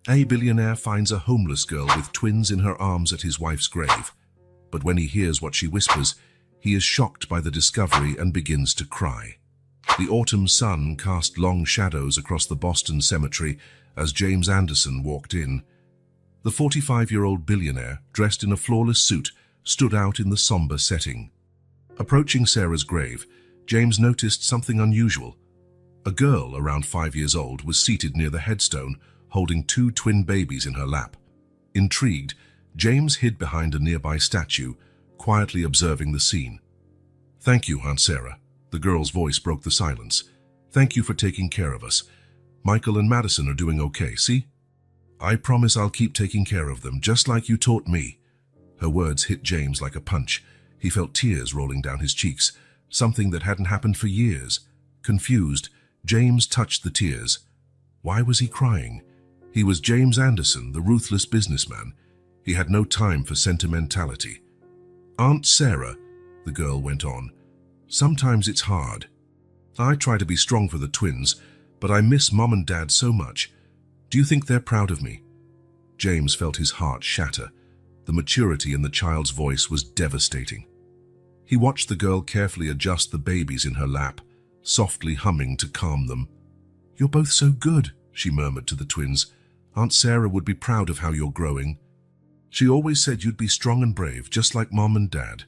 A billionaire finds a homeless girl with twins in her arms at his wife's grave. But when he hears what she whispers, he is shocked by the discovery and begins to cry. The autumn sun cast long shadows across the Boston cemetery as James Anderson walked in. The 45-year-old billionaire, dressed in a flawless suit, stood out in the somber setting. Approaching Sarah's grave, James noticed something unusual. A girl around 5 years old was seated near the headstone, holding two twin babies in her lap. Intrigued, James hid behind a nearby statue, quietly observing the scene. "Thank you, Aunt Sarah." The girl's voice broke the silence. "Thank you for taking care of us. Michael and Madison are doing okay, see? I promise I'll keep taking care of them, just like you taught me." Her words hit James like a punch. He felt tears rolling down his cheeks, something that hadn't happened for years. Confused, James touched the tears. Why was he crying? He was James Anderson, the ruthless businessman. He had no time for sentimentality. "Aunt Sarah," the girl went on, "sometimes it's hard. I try to be strong for the twins, but I miss Mom and Dad so much. Do you think they're proud of me?" James felt his heart shatter. The maturity in the child's voice was devastating. He watched the girl carefully adjust the babies in her lap, softly humming to calm them. "You're both so good," she murmured to the twins. "Aunt Sarah would be proud of how you're growing. She always said you'd be strong and brave, just like Mom and Dad."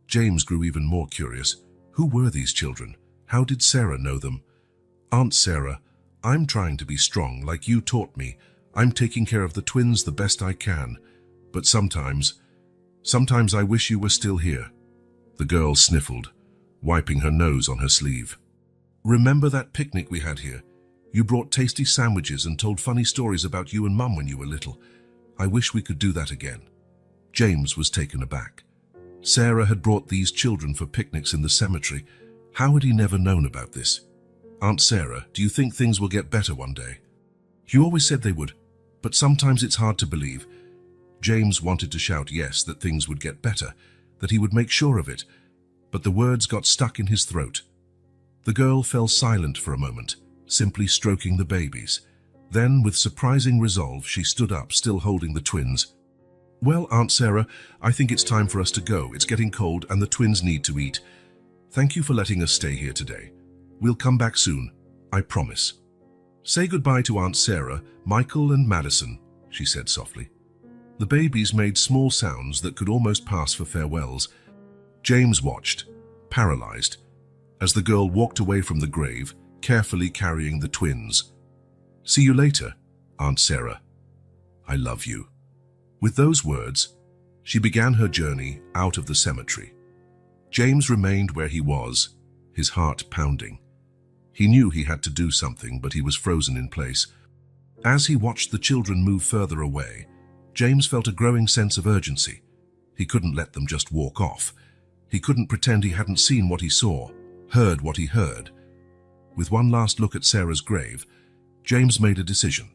James grew even more curious. Who were these children? How did Sarah know them? "Aunt Sarah, I'm trying to be strong like you taught me. I'm taking care of the twins the best I can. But sometimes I wish you were still here." The girl sniffled, wiping her nose on her sleeve. "Remember that picnic we had here? You brought tasty sandwiches and told funny stories about you and Mum when you were little. I wish we could do that again." James was taken aback. Sarah had brought these children for picnics in the cemetery. How had he never known about this? "Aunt Sarah, do you think things will get better one day?" "You always said they would, but sometimes it's hard to believe." James wanted to shout yes, that things would get better, that he would make sure of it, but the words got stuck in his throat. The girl fell silent for a moment, simply stroking the babies. Then, with surprising resolve, she stood up, still holding the twins. "Well, Aunt Sarah, I think it's time for us to go. It's getting cold and the twins need to eat. Thank you for letting us stay here today. We'll come back soon, I promise." "Say goodbye to Aunt Sarah, Michael and Madison," she said softly. The babies made small sounds that could almost pass for farewells. James watched, paralyzed, as the girl walked away from the grave, carefully carrying the twins. "See you later, Aunt Sarah. I love you." With those words, she began her journey out of the cemetery. James remained where he was, his heart pounding. He knew he had to do something, but he was frozen in place. As he watched the children move further away, James felt a growing sense of urgency. He couldn't let them just walk off. He couldn't pretend he hadn't seen what he saw, heard what he heard. With one last look at Sarah's grave, James made a decision.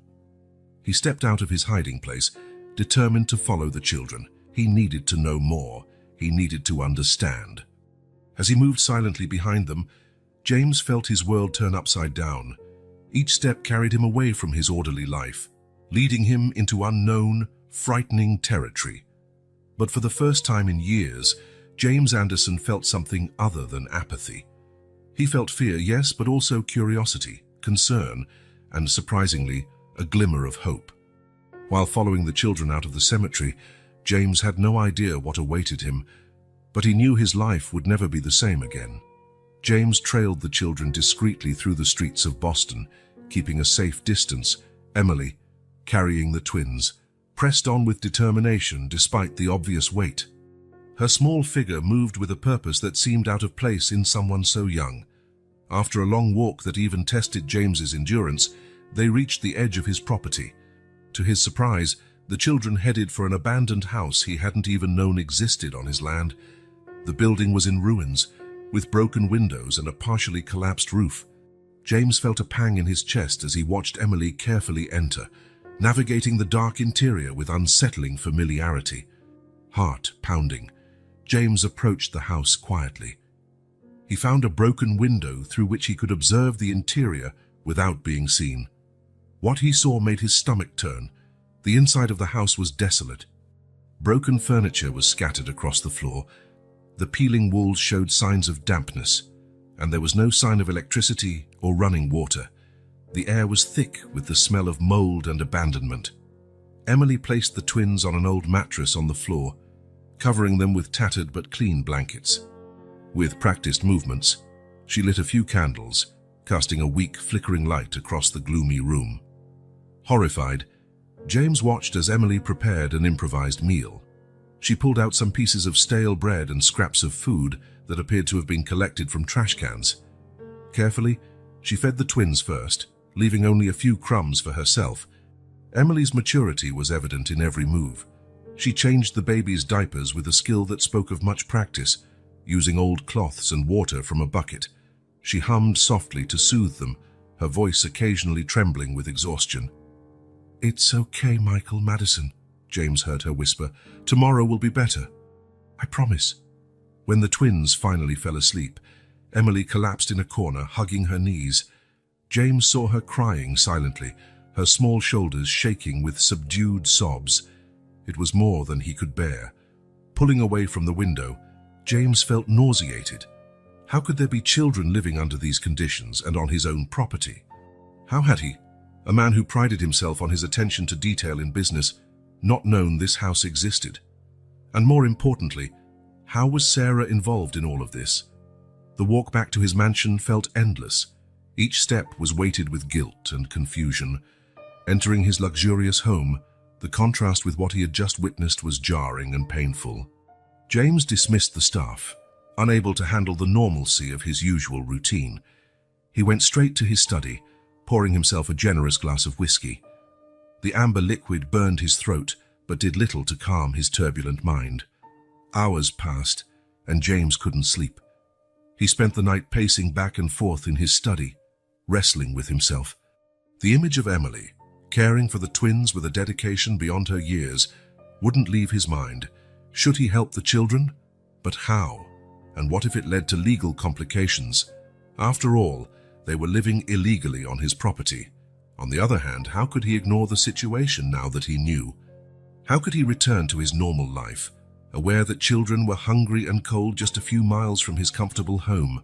He stepped out of his hiding place, determined to follow the children. He needed to know more. He needed to understand. As he moved silently behind them, James felt his world turn upside down. Each step carried him away from his orderly life, leading him into unknown, frightening territory. But for the first time in years, James Anderson felt something other than apathy. He felt fear, yes, but also curiosity, concern, and surprisingly, a glimmer of hope. While following the children out of the cemetery, James had no idea what awaited him, but he knew his life would never be the same again. James trailed the children discreetly through the streets of Boston, keeping a safe distance. Emily, carrying the twins, pressed on with determination despite the obvious weight. Her small figure moved with a purpose that seemed out of place in someone so young. After a long walk that even tested James's endurance, they reached the edge of his property. To his surprise, the children headed for an abandoned house he hadn't even known existed on his land. The building was in ruins, with broken windows and a partially collapsed roof. James felt a pang in his chest as he watched Emily carefully enter, navigating the dark interior with unsettling familiarity. Heart pounding, James approached the house quietly. He found a broken window through which he could observe the interior without being seen. What he saw made his stomach turn. The inside of the house was desolate. Broken furniture was scattered across the floor. The peeling walls showed signs of dampness, and there was no sign of electricity or running water. The air was thick with the smell of mold and abandonment. Emily placed the twins on an old mattress on the floor, covering them with tattered but clean blankets. With practiced movements, she lit a few candles, casting a weak, flickering light across the gloomy room. Horrified, James watched as Emily prepared an improvised meal. She pulled out some pieces of stale bread and scraps of food that appeared to have been collected from trash cans. Carefully, she fed the twins first, leaving only a few crumbs for herself. Emily's maturity was evident in every move. She changed the baby's diapers with a skill that spoke of much practice, using old cloths and water from a bucket. She hummed softly to soothe them, her voice occasionally trembling with exhaustion. "It's okay, Michael Madison," James heard her whisper. "Tomorrow will be better. I promise." When the twins finally fell asleep, Emily collapsed in a corner, hugging her knees. James saw her crying silently, her small shoulders shaking with subdued sobs. It was more than he could bear. Pulling away from the window, James felt nauseated. How could there be children living under these conditions and on his own property? How had he, a man who prided himself on his attention to detail in business, not known this house existed? And more importantly, how was Sarah involved in all of this? The walk back to his mansion felt endless. Each step was weighted with guilt and confusion. Entering his luxurious home, the contrast with what he had just witnessed was jarring and painful. James dismissed the staff, unable to handle the normalcy of his usual routine. He went straight to his study, pouring himself a generous glass of whiskey. The amber liquid burned his throat, but did little to calm his turbulent mind. Hours passed, and James couldn't sleep. He spent the night pacing back and forth in his study, wrestling with himself. The image of Emily, caring for the twins with a dedication beyond her years, wouldn't leave his mind. Should he help the children? But how? And what if it led to legal complications? After all, they were living illegally on his property. On the other hand, how could he ignore the situation now that he knew? How could he return to his normal life, aware that children were hungry and cold just a few miles from his comfortable home?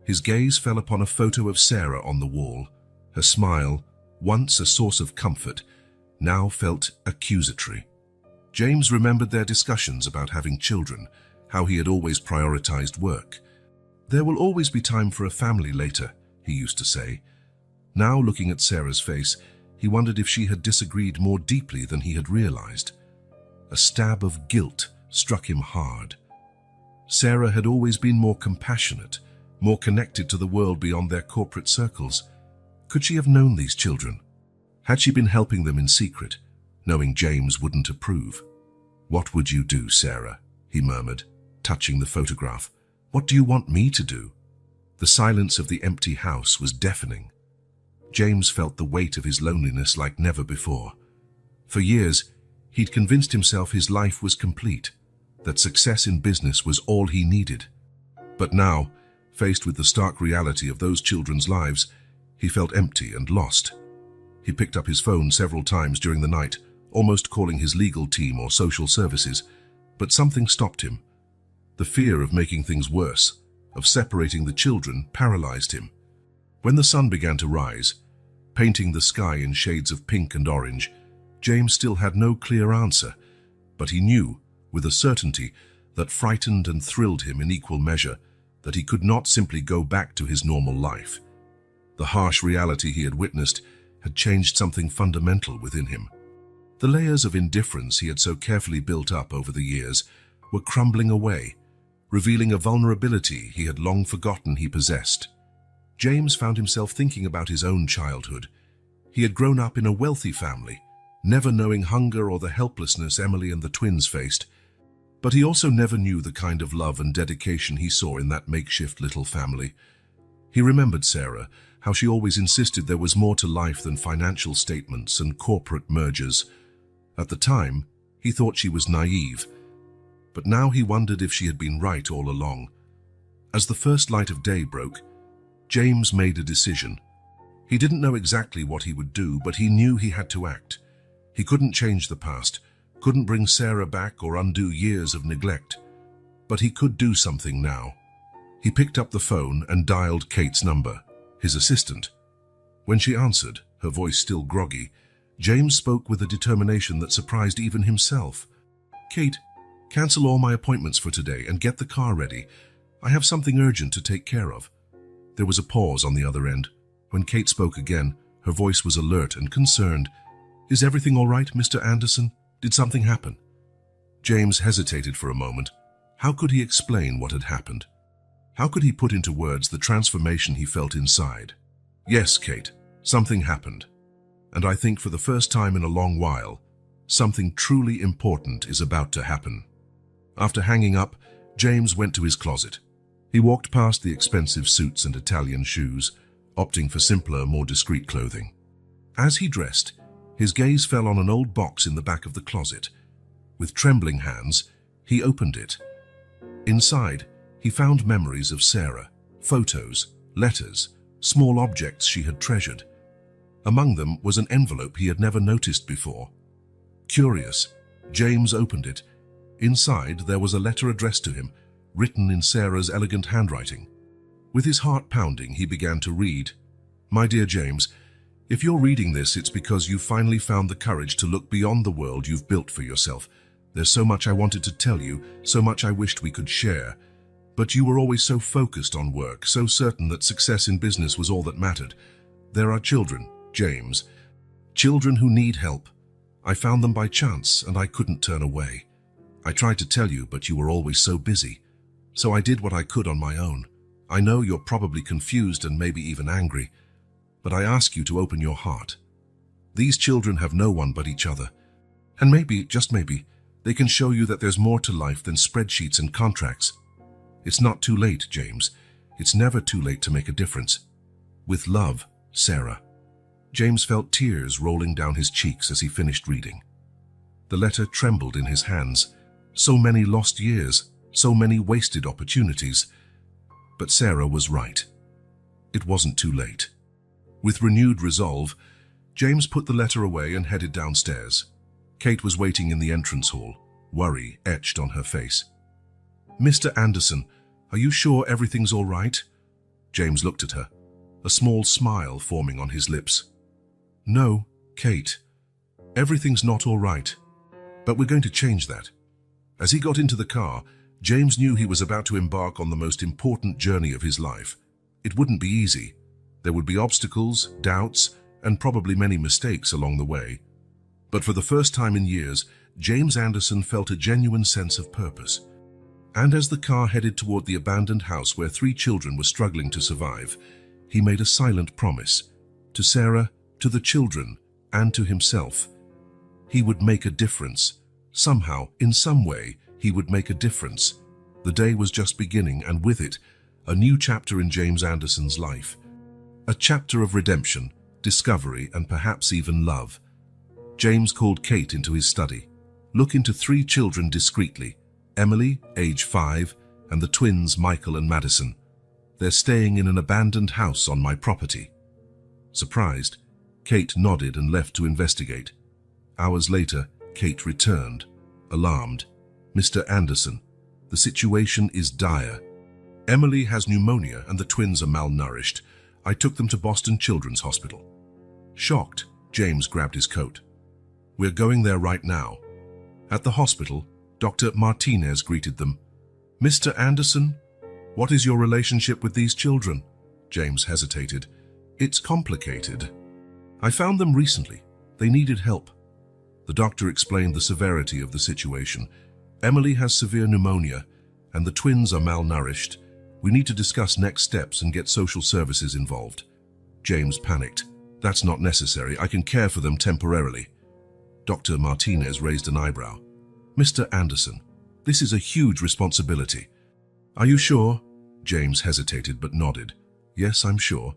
His gaze fell upon a photo of Sarah on the wall. Her smile, once a source of comfort, now felt accusatory. James remembered their discussions about having children, how he had always prioritized work. "There will always be time for a family later," he used to say. Now, looking at Sarah's face, he wondered if she had disagreed more deeply than he had realized. A stab of guilt struck him hard. Sarah had always been more compassionate, more connected to the world beyond their corporate circles. Could she have known these children? Had she been helping them in secret, knowing James wouldn't approve? "What would you do, Sarah?" he murmured, touching the photograph. "What do you want me to do?" The silence of the empty house was deafening. James felt the weight of his loneliness like never before. For years, he'd convinced himself his life was complete, that success in business was all he needed. But now, faced with the stark reality of those children's lives, he felt empty and lost. He picked up his phone several times during the night, almost calling his legal team or social services, but something stopped him. The fear of making things worse, of separating the children, paralyzed him. When the sun began to rise, painting the sky in shades of pink and orange, James still had no clear answer, but he knew, with a certainty that frightened and thrilled him in equal measure, that he could not simply go back to his normal life. The harsh reality he had witnessed had changed something fundamental within him. The layers of indifference he had so carefully built up over the years were crumbling away, revealing a vulnerability he had long forgotten he possessed. James found himself thinking about his own childhood. He had grown up in a wealthy family, never knowing hunger or the helplessness Emily and the twins faced. But he also never knew the kind of love and dedication he saw in that makeshift little family. He remembered Sarah, how she always insisted there was more to life than financial statements and corporate mergers. At the time, he thought she was naive, but now he wondered if she had been right all along. As the first light of day broke, James made a decision. He didn't know exactly what he would do, but he knew he had to act. He couldn't change the past, couldn't bring Sarah back or undo years of neglect. But he could do something now. He picked up the phone and dialed Kate's number, his assistant. When she answered, her voice still groggy, James spoke with a determination that surprised even himself. "Kate, cancel all my appointments for today and get the car ready. I have something urgent to take care of." There was a pause on the other end. When Kate spoke again, her voice was alert and concerned. "Is everything all right, Mr. Anderson? Did something happen?" James hesitated for a moment. How could he explain what had happened? How could he put into words the transformation he felt inside? "Yes, Kate, something happened. And I think for the first time in a long while, something truly important is about to happen." After hanging up, James went to his closet. He walked past the expensive suits and Italian shoes, opting for simpler, more discreet clothing. As he dressed, his gaze fell on an old box in the back of the closet. With trembling hands, he opened it. Inside, he found memories of Sarah, photos, letters, small objects she had treasured. Among them was an envelope he had never noticed before. Curious, James opened it. Inside, there was a letter addressed to him, written in Sarah's elegant handwriting. With his heart pounding, he began to read. "My dear James, if you're reading this, it's because you've finally found the courage to look beyond the world you've built for yourself. There's so much I wanted to tell you, so much I wished we could share. But you were always so focused on work, so certain that success in business was all that mattered. There are children, James. Children who need help. I found them by chance, and I couldn't turn away. I tried to tell you, but you were always so busy. So I did what I could on my own. I know you're probably confused and maybe even angry, but I ask you to open your heart. These children have no one but each other. And maybe, just maybe, they can show you that there's more to life than spreadsheets and contracts. It's not too late, James. It's never too late to make a difference. With love, Sarah." James felt tears rolling down his cheeks as he finished reading. The letter trembled in his hands. So many lost years, so many wasted opportunities. But Sarah was right. It wasn't too late. With renewed resolve, James put the letter away and headed downstairs. Kate was waiting in the entrance hall, worry etched on her face. "Mr. Anderson, are you sure everything's all right?" James looked at her, a small smile forming on his lips. "No, Kate, everything's not all right, but we're going to change that." As he got into the car, James knew he was about to embark on the most important journey of his life. It wouldn't be easy. There would be obstacles, doubts, and probably many mistakes along the way. But for the first time in years, James Anderson felt a genuine sense of purpose. And as the car headed toward the abandoned house where 3 children were struggling to survive, he made a silent promise to Sarah, to the children, and to himself. He would make a difference. Somehow, in some way, he would make a difference. The day was just beginning, and with it, a new chapter in James Anderson's life. A chapter of redemption, discovery, and perhaps even love. James called Kate into his study. "Look into 3 children discreetly. Emily, age 5, and the twins Michael and Madison. They're staying in an abandoned house on my property." Surprised, Kate nodded and left to investigate. Hours later, Kate returned, alarmed. "Mr. Anderson, the situation is dire. Emily has pneumonia and the twins are malnourished. I took them to Boston Children's Hospital." Shocked, James grabbed his coat. "We're going there right now." At the hospital, Dr. Martinez greeted them. "Mr. Anderson, what is your relationship with these children?" James hesitated. "It's complicated. I found them recently. They needed help." The doctor explained the severity of the situation. "Emily has severe pneumonia, and the twins are malnourished. We need to discuss next steps and get social services involved." James panicked. "That's not necessary. I can care for them temporarily." Dr. Martinez raised an eyebrow. "Mr. Anderson, this is a huge responsibility." "Are you sure?" James hesitated but nodded. "Yes, I'm sure."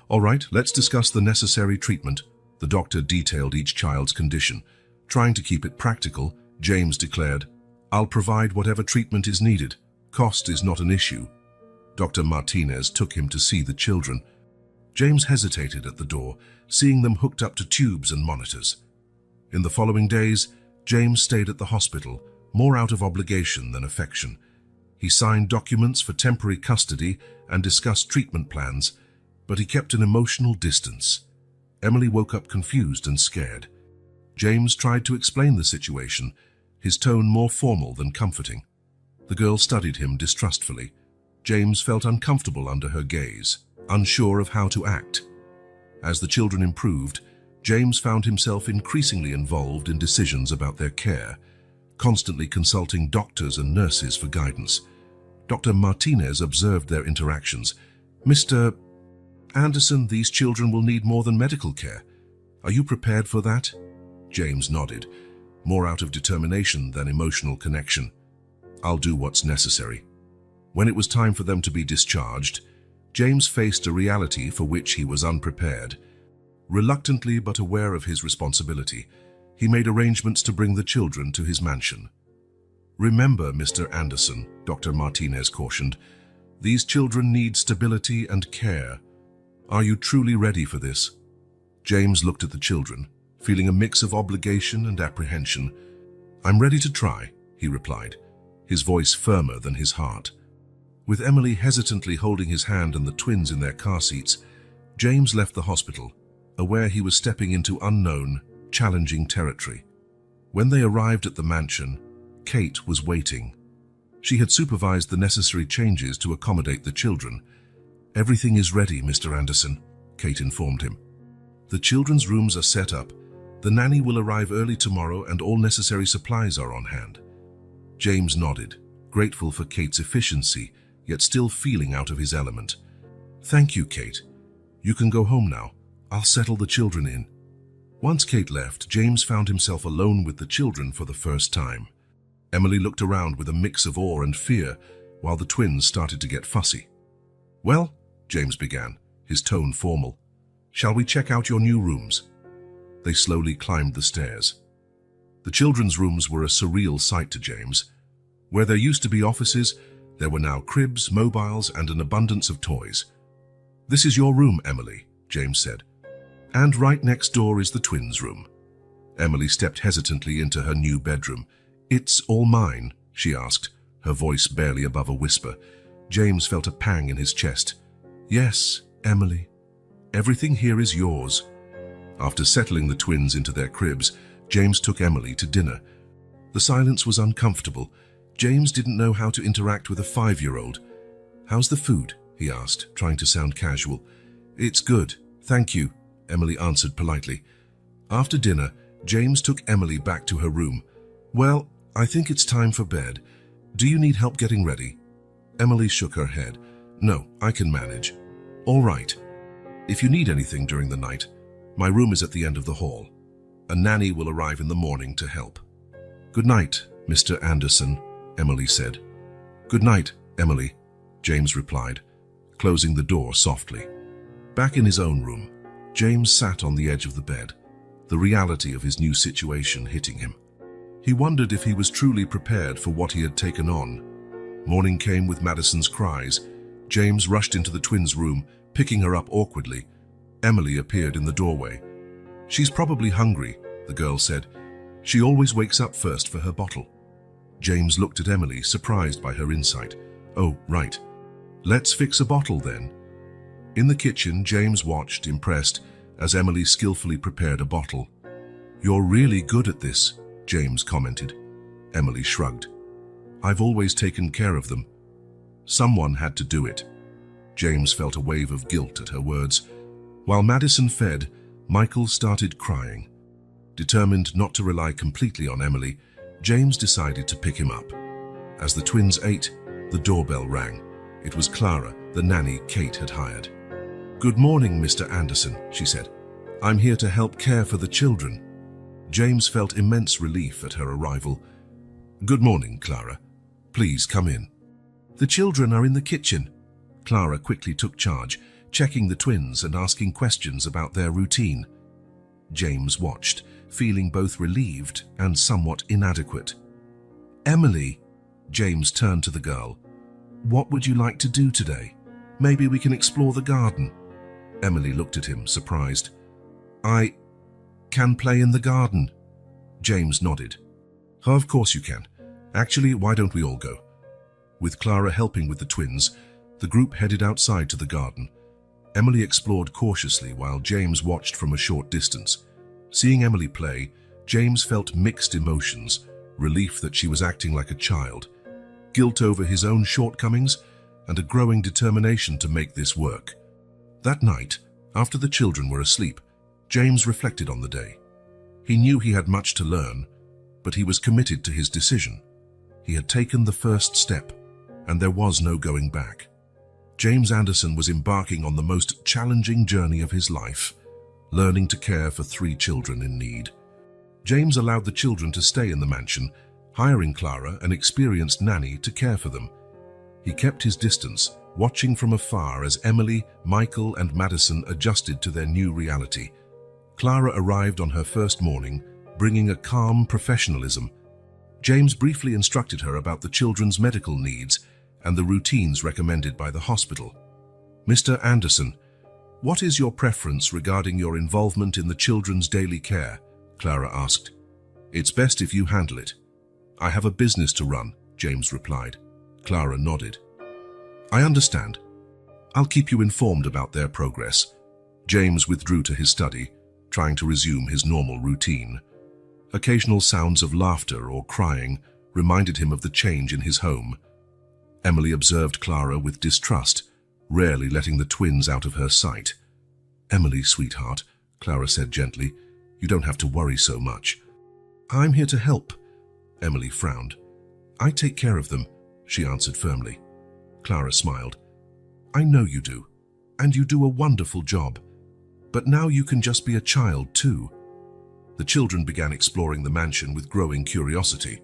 "All right, let's discuss the necessary treatment." The doctor detailed each child's condition. Trying to keep it practical, James declared, "I'll provide whatever treatment is needed. Cost is not an issue." Dr. Martinez took him to see the children. James hesitated at the door, seeing them hooked up to tubes and monitors. In the following days, James stayed at the hospital, more out of obligation than affection. He signed documents for temporary custody and discussed treatment plans, but he kept an emotional distance. Emily woke up confused and scared. James tried to explain the situation, his tone more formal than comforting. The girl studied him distrustfully. James felt uncomfortable under her gaze, unsure of how to act. As the children improved, James found himself increasingly involved in decisions about their care, constantly consulting doctors and nurses for guidance. Dr. Martinez observed their interactions. "Mr. Anderson, these children will need more than medical care. Are you prepared for that?" James nodded, more out of determination than emotional connection. "I'll do what's necessary." When it was time for them to be discharged, James faced a reality for which he was unprepared. Reluctantly but aware of his responsibility, he made arrangements to bring the children to his mansion. "Remember, Mr. Anderson," Dr. Martinez cautioned, "these children need stability and care. Are you truly ready for this?" James looked at the children, feeling a mix of obligation and apprehension. "I'm ready to try," he replied, his voice firmer than his heart. With Emily hesitantly holding his hand and the twins in their car seats, James left the hospital, aware he was stepping into unknown, challenging territory. When they arrived at the mansion, Kate was waiting. She had supervised the necessary changes to accommodate the children. "Everything is ready, Mr. Anderson," Kate informed him. "The children's rooms are set up. The nanny will arrive early tomorrow and all necessary supplies are on hand." James nodded, grateful for Kate's efficiency, yet still feeling out of his element. "Thank you, Kate. You can go home now. I'll settle the children in." Once Kate left, James found himself alone with the children for the first time. Emily looked around with a mix of awe and fear, while the twins started to get fussy. "Well," James began, his tone formal, "shall we check out your new rooms?" They slowly climbed the stairs. The children's rooms were a surreal sight to James. Where there used to be offices, there were now cribs, mobiles, and an abundance of toys. "This is your room, Emily," James said. "And right next door is the twins' room." Emily stepped hesitantly into her new bedroom. "It's all mine?" she asked, her voice barely above a whisper. James felt a pang in his chest. "Yes, Emily. Everything here is yours." After settling the twins into their cribs, James took Emily to dinner. The silence was uncomfortable. James didn't know how to interact with a 5-year-old. "How's the food?" he asked, trying to sound casual. "It's good, thank you," Emily answered politely. After dinner, James took Emily back to her room. "Well, I think it's time for bed. Do you need help getting ready?" Emily shook her head. "No, I can manage." "All right. If you need anything during the night, my room is at the end of the hall. A nanny will arrive in the morning to help." "Good night, Mr. Anderson," Emily said. "Good night, Emily," James replied, closing the door softly. Back in his own room, James sat on the edge of the bed, the reality of his new situation hitting him. He wondered if he was truly prepared for what he had taken on. Morning came with Madison's cries. James rushed into the twins' room, picking her up awkwardly. Emily appeared in the doorway. "She's probably hungry," the girl said. "She always wakes up first for her bottle." James looked at Emily, surprised by her insight. "Oh, right. Let's fix a bottle then." In the kitchen, James watched, impressed, as Emily skillfully prepared a bottle. "You're really good at this," James commented. Emily shrugged. "I've always taken care of them." Someone had to do it. James felt a wave of guilt at her words. While Madison fed, Michael started crying. Determined not to rely completely on Emily, James decided to pick him up. As the twins ate, the doorbell rang. It was Clara, the nanny Kate had hired. "Good morning, Mr. Anderson," she said. "I'm here to help care for the children." James felt immense relief at her arrival. "Good morning, Clara. Please come in." "The children are in the kitchen." Clara quickly took charge, checking the twins and asking questions about their routine. James watched, feeling both relieved and somewhat inadequate. "Emily," James turned to the girl, "what would you like to do today? Maybe we can explore the garden." Emily looked at him, surprised. I can play in the garden. James nodded. Oh, of course you can. Actually, why don't we all go? With Clara helping with the twins, the group headed outside to the garden. Emily explored cautiously while James watched from a short distance. Seeing Emily play, James felt mixed emotions, relief that she was acting like a child, guilt over his own shortcomings, and a growing determination to make this work. That night, after the children were asleep, James reflected on the day. He knew he had much to learn, but he was committed to his decision. He had taken the first step, and there was no going back. James Anderson was embarking on the most challenging journey of his life, learning to care for 3 children in need. James allowed the children to stay in the mansion, hiring Clara, an experienced nanny, to care for them. He kept his distance, watching from afar as Emily, Michael, and Madison adjusted to their new reality. Clara arrived on her first morning, bringing a calm professionalism. James briefly instructed her about the children's medical needs and the routines recommended by the hospital. Mr. Anderson, what is your preference regarding your involvement in the children's daily care? Clara asked. It's best if you handle it. I have a business to run, James replied. Clara nodded. I understand. I'll keep you informed about their progress. James withdrew to his study, trying to resume his normal routine. Occasional sounds of laughter or crying reminded him of the change in his home. Emily observed Clara with distrust, rarely letting the twins out of her sight. Emily, sweetheart, Clara said gently, you don't have to worry so much. I'm here to help. Emily frowned. I take care of them, she answered firmly. Clara smiled. I know you do, and you do a wonderful job. But now you can just be a child too. The children began exploring the mansion with growing curiosity.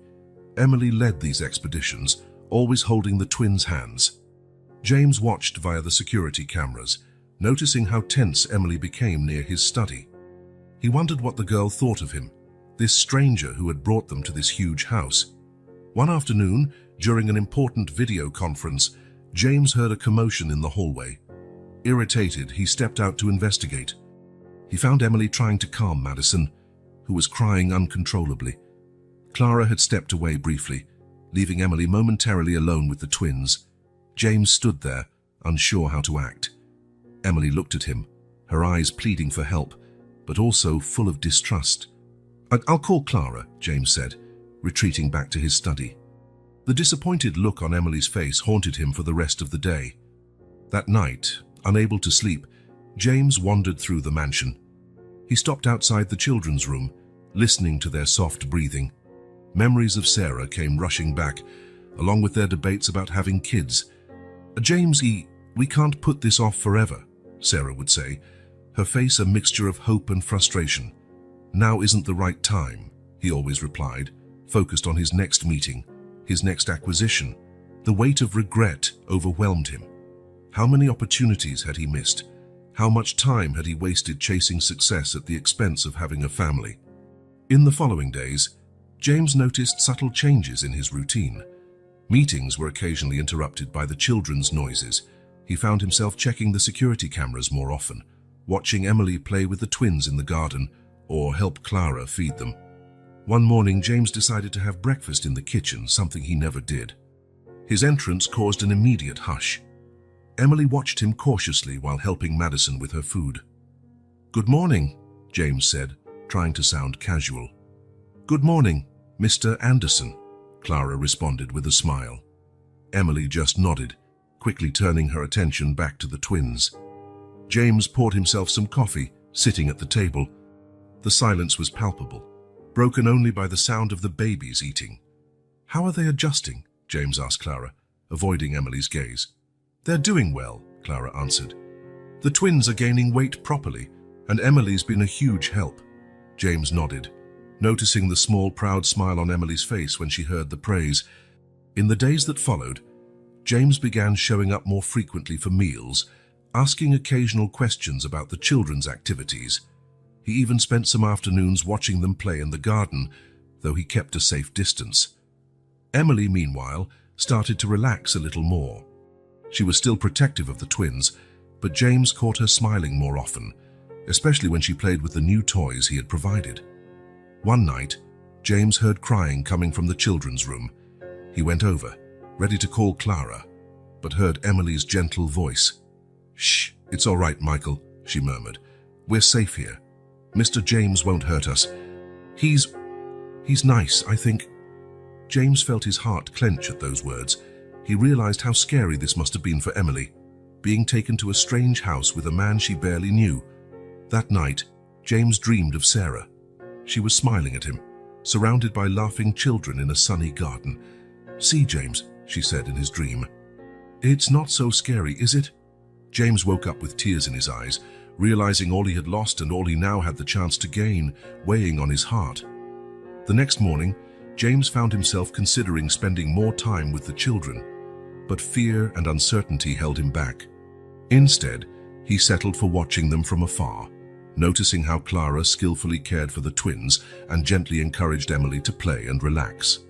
Emily led these expeditions, always holding the twins' hands. James watched via the security cameras, noticing how tense Emily became near his study. He wondered what the girl thought of him, this stranger who had brought them to this huge house. One afternoon, during an important video conference, James heard a commotion in the hallway. Irritated, he stepped out to investigate. He found Emily trying to calm Madison, who was crying uncontrollably. Clara had stepped away briefly, leaving Emily momentarily alone with the twins. James stood there, unsure how to act. Emily looked at him, her eyes pleading for help, but also full of distrust. I'll call Clara, James said, retreating back to his study. The disappointed look on Emily's face haunted him for the rest of the day. That night, unable to sleep, James wandered through the mansion. He stopped outside the children's room, listening to their soft breathing. Memories of Sarah came rushing back, along with their debates about having kids. James, we can't put this off forever, Sarah would say, her face a mixture of hope and frustration. Now isn't the right time, he always replied, focused on his next meeting, his next acquisition. The weight of regret overwhelmed him. How many opportunities had he missed? How much time had he wasted chasing success at the expense of having a family? In the following days, James noticed subtle changes in his routine. Meetings were occasionally interrupted by the children's noises. He found himself checking the security cameras more often, watching Emily play with the twins in the garden, or help Clara feed them. One morning, James decided to have breakfast in the kitchen, something he never did. His entrance caused an immediate hush. Emily watched him cautiously while helping Madison with her food. Good morning, James said, trying to sound casual. Good morning, Mr. Anderson, Clara responded with a smile. Emily just nodded, quickly turning her attention back to the twins. James poured himself some coffee, sitting at the table. The silence was palpable, broken only by the sound of the babies eating. How are they adjusting? James asked Clara, avoiding Emily's gaze. They're doing well, Clara answered. The twins are gaining weight properly, and Emily's been a huge help. James nodded, noticing the small, proud smile on Emily's face when she heard the praise. In the days that followed, James began showing up more frequently for meals, asking occasional questions about the children's activities. He even spent some afternoons watching them play in the garden, though he kept a safe distance. Emily, meanwhile, started to relax a little more. She was still protective of the twins, but James caught her smiling more often, especially when she played with the new toys he had provided. One night, James heard crying coming from the children's room. He went over, ready to call Clara, but heard Emily's gentle voice. "Shh, it's all right, Michael," she murmured. "We're safe here. Mr. James won't hurt us. He's nice, I think." James felt his heart clench at those words. He realized how scary this must have been for Emily, being taken to a strange house with a man she barely knew. That night, James dreamed of Sarah. She was smiling at him, surrounded by laughing children in a sunny garden. "See, James," she said in his dream. "It's not so scary, is it?" James woke up with tears in his eyes, realizing all he had lost and all he now had the chance to gain, weighing on his heart. The next morning, James found himself considering spending more time with the children, but fear and uncertainty held him back. Instead, he settled for watching them from afar, noticing how Clara skillfully cared for the twins and gently encouraged Emily to play and relax.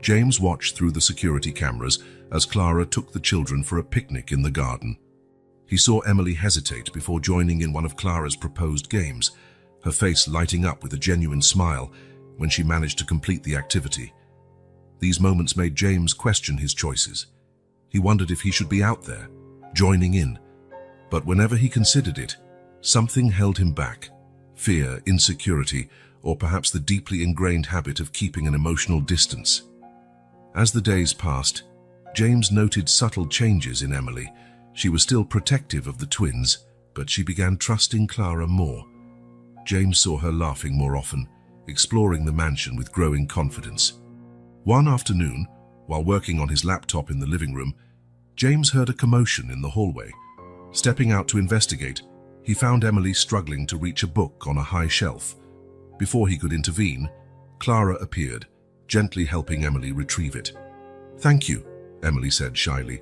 James watched through the security cameras as Clara took the children for a picnic in the garden. He saw Emily hesitate before joining in one of Clara's proposed games, her face lighting up with a genuine smile when she managed to complete the activity. These moments made James question his choices. He wondered if he should be out there, joining in. But whenever he considered it, something held him back. Fear, insecurity, or perhaps the deeply ingrained habit of keeping an emotional distance. As the days passed, James noted subtle changes in Emily. She was still protective of the twins, but she began trusting Clara more. James saw her laughing more often, exploring the mansion with growing confidence. One afternoon, while working on his laptop in the living room, James heard a commotion in the hallway. Stepping out to investigate, he found Emily struggling to reach a book on a high shelf. Before he could intervene, Clara appeared, gently helping Emily retrieve it. "Thank you," Emily said shyly.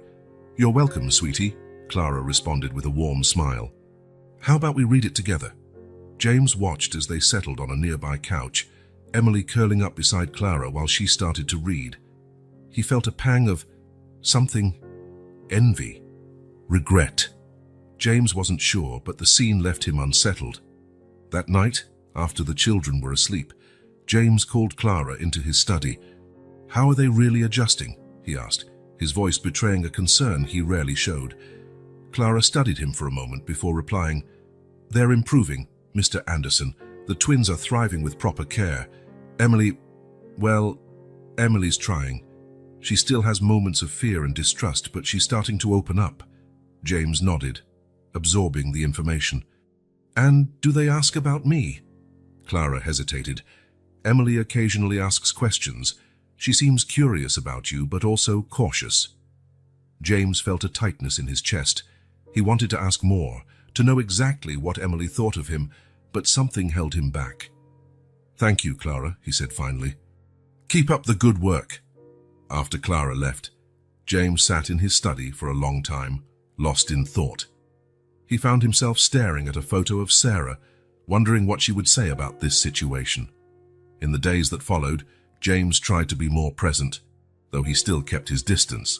"You're welcome, sweetie," Clara responded with a warm smile. "How about we read it together?" James watched as they settled on a nearby couch, Emily curling up beside Clara while she started to read. He felt a pang of something, envy, regret. James wasn't sure, but the scene left him unsettled. That night, after the children were asleep, James called Clara into his study. "How are they really adjusting?" he asked, his voice betraying a concern he rarely showed. Clara studied him for a moment before replying, "They're improving, Mr. Anderson. The twins are thriving with proper care. Emily's trying. She still has moments of fear and distrust, but she's starting to open up." James nodded, absorbing the information. "And do they ask about me?" Clara hesitated. "Emily occasionally asks questions. She seems curious about you, but also cautious." James felt a tightness in his chest. He wanted to ask more, to know exactly what Emily thought of him, but something held him back. "Thank you, Clara," he said finally. "Keep up the good work." After Clara left, James sat in his study for a long time, lost in thought. He found himself staring at a photo of Sarah, wondering what she would say about this situation. In the days that followed, James tried to be more present, though he still kept his distance.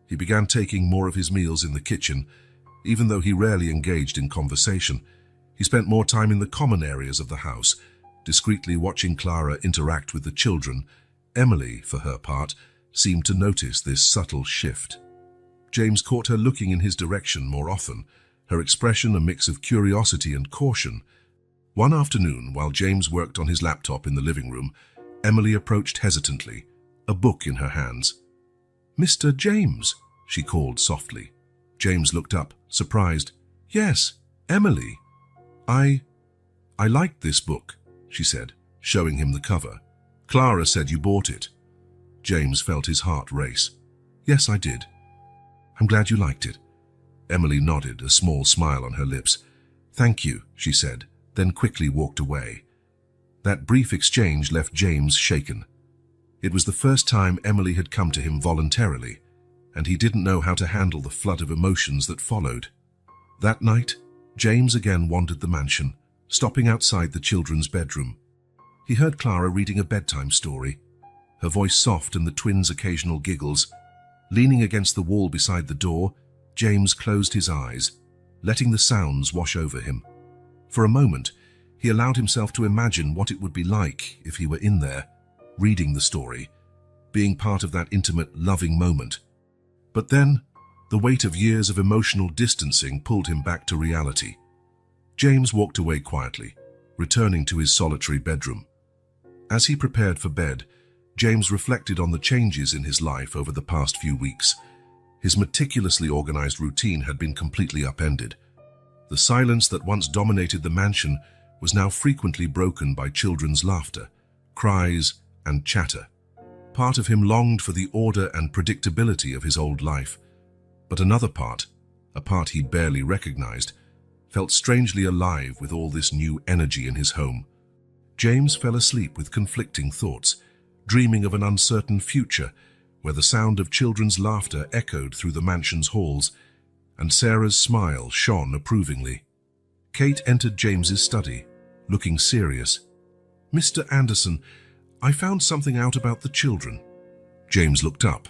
He began taking more of his meals in the kitchen, even though he rarely engaged in conversation. He spent more time in the common areas of the house, discreetly watching Clara interact with the children. Emily, for her part, seemed to notice this subtle shift. James caught her looking in his direction more often, her expression a mix of curiosity and caution. One afternoon, while James worked on his laptop in the living room, Emily approached hesitantly, a book in her hands. "Mr. James," she called softly. James looked up, surprised. "Yes, Emily. I liked this book," she said, showing him the cover. "Clara said you bought it." James felt his heart race. "Yes, I did. I'm glad you liked it." Emily nodded, a small smile on her lips. "Thank you," she said, then quickly walked away. That brief exchange left James shaken. It was the first time Emily had come to him voluntarily, and he didn't know how to handle the flood of emotions that followed. That night, James again wandered the mansion, stopping outside the children's bedroom. He heard Clara reading a bedtime story, her voice soft and the twins' occasional giggles. Leaning against the wall beside the door, James closed his eyes, letting the sounds wash over him. For a moment, he allowed himself to imagine what it would be like if he were in there, reading the story, being part of that intimate, loving moment. But then, the weight of years of emotional distancing pulled him back to reality. James walked away quietly, returning to his solitary bedroom. As he prepared for bed, James reflected on the changes in his life over the past few weeks. His meticulously organized routine had been completely upended. The silence that once dominated the mansion was now frequently broken by children's laughter, cries, and chatter. Part of him longed for the order and predictability of his old life, but another part, a part he barely recognized, felt strangely alive with all this new energy in his home. James fell asleep with conflicting thoughts, dreaming of an uncertain future where the sound of children's laughter echoed through the mansion's halls and Sarah's smile shone approvingly. Kate entered James's study, looking serious. "Mr. Anderson, I found something out about the children." James looked up,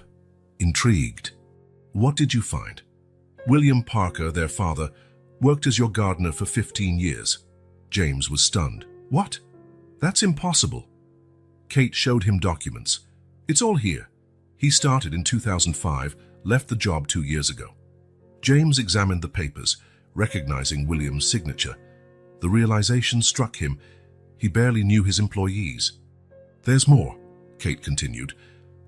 intrigued. "What did you find?" "William Parker, their father, worked as your gardener for 15 years. James was stunned. "What? That's impossible." Kate showed him documents. "It's all here. He started in 2005, left the job 2 years ago." James examined the papers, recognizing William's signature. The realization struck him. He barely knew his employees. "There's more," Kate continued.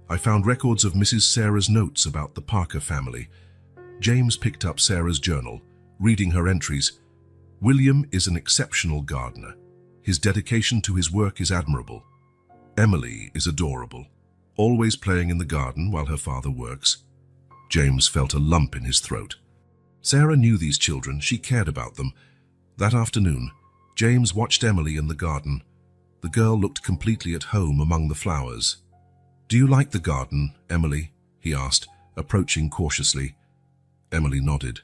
"I found records of Mrs. Sarah's notes about the Parker family." James picked up Sarah's journal, reading her entries. "William is an exceptional gardener. His dedication to his work is admirable. Emily is adorable, always playing in the garden while her father works." James felt a lump in his throat. Sarah knew these children, she cared about them. That afternoon, James watched Emily in the garden. The girl looked completely at home among the flowers. "Do you like the garden, Emily?" he asked, approaching cautiously. Emily nodded.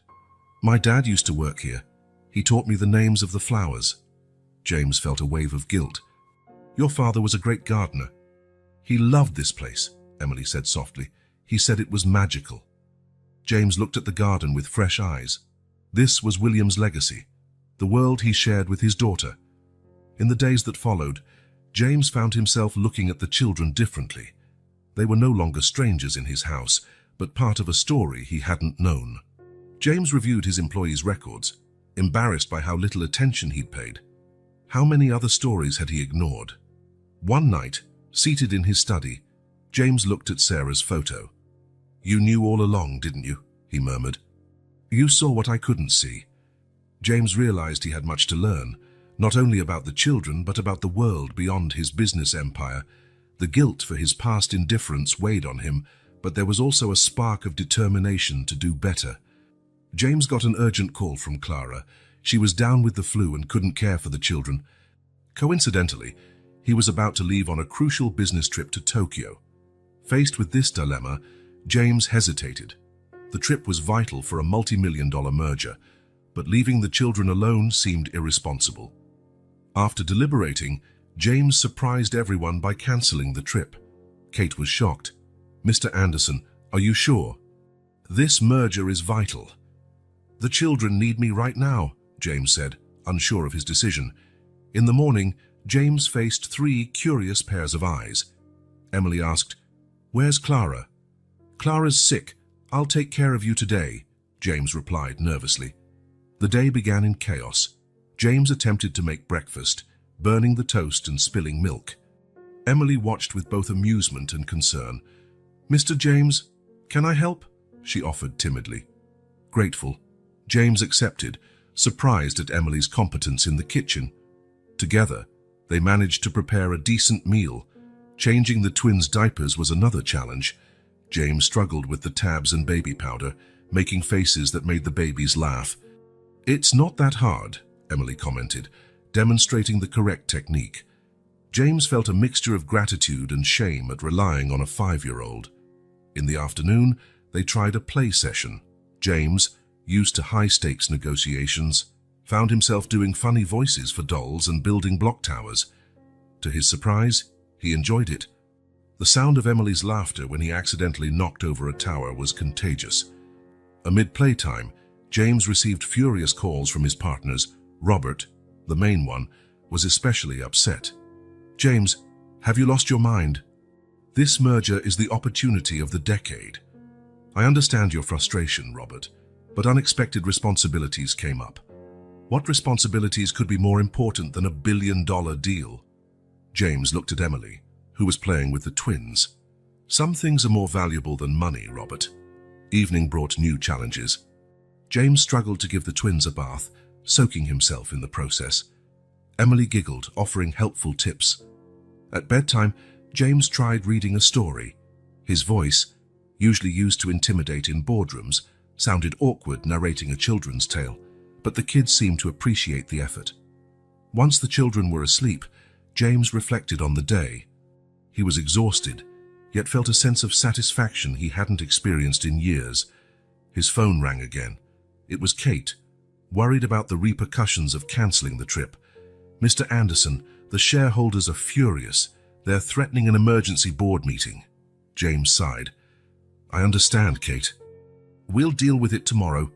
"My dad used to work here. He taught me the names of the flowers." James felt a wave of guilt. "Your father was a great gardener." "He loved this place," Emily said softly. "He said it was magical." James looked at the garden with fresh eyes. This was William's legacy, the world he shared with his daughter. In the days that followed, James found himself looking at the children differently. They were no longer strangers in his house, but part of a story he hadn't known. James reviewed his employees' records, embarrassed by how little attention he'd paid. How many other stories had he ignored? One night, seated in his study, James looked at Sarah's photo. "You knew all along, didn't you?" he murmured. "You saw what I couldn't see." James realized he had much to learn, not only about the children, but about the world beyond his business empire. The guilt for his past indifference weighed on him, but there was also a spark of determination to do better. James got an urgent call from Clara. She was down with the flu and couldn't care for the children. Coincidentally, he was about to leave on a crucial business trip to Tokyo. Faced with this dilemma, James hesitated. The trip was vital for a multi-million-dollar merger, but leaving the children alone seemed irresponsible. After deliberating, James surprised everyone by canceling the trip. Kate was shocked. "Mr. Anderson, are you sure?" "This merger is vital." "The children need me right now," James said, unsure of his decision. In the morning, James faced 3 curious pairs of eyes. Emily asked, "Where's Clara?" "Clara's sick. I'll take care of you today," James replied nervously. The day began in chaos. James attempted to make breakfast, burning the toast and spilling milk. Emily watched with both amusement and concern. "Mr. James, can I help?" she offered timidly. Grateful, James accepted, surprised at Emily's competence in the kitchen. Together, they managed to prepare a decent meal. Changing the twins' diapers was another challenge. James struggled with the tabs and baby powder, making faces that made the babies laugh. "It's not that hard," Emily commented, demonstrating the correct technique. James felt a mixture of gratitude and shame at relying on a 5-year-old. In the afternoon, they tried a play session. James, used to high-stakes negotiations, found himself doing funny voices for dolls and building block towers. To his surprise, he enjoyed it. The sound of Emily's laughter when he accidentally knocked over a tower was contagious. Amid playtime, James received furious calls from his partners. Robert, the main one, was especially upset. "James, have you lost your mind? This merger is the opportunity of the decade. I understand your frustration, Robert, but unexpected responsibilities came up. What responsibilities could be more important than a billion-dollar deal?" James looked at Emily, who was playing with the twins. "Some things are more valuable than money, Robert." Evening brought new challenges. James struggled to give the twins a bath, soaking himself in the process. Emily giggled, offering helpful tips. At bedtime, James tried reading a story. His voice, usually used to intimidate in boardrooms, sounded awkward narrating a children's tale, but the kids seemed to appreciate the effort. Once the children were asleep, James reflected on the day. He was exhausted, yet felt a sense of satisfaction he hadn't experienced in years. His phone rang again. It was Kate, worried about the repercussions of cancelling the trip. "Mr. Anderson, the shareholders are furious. They're threatening an emergency board meeting." James sighed. "I understand, Kate. We'll deal with it tomorrow."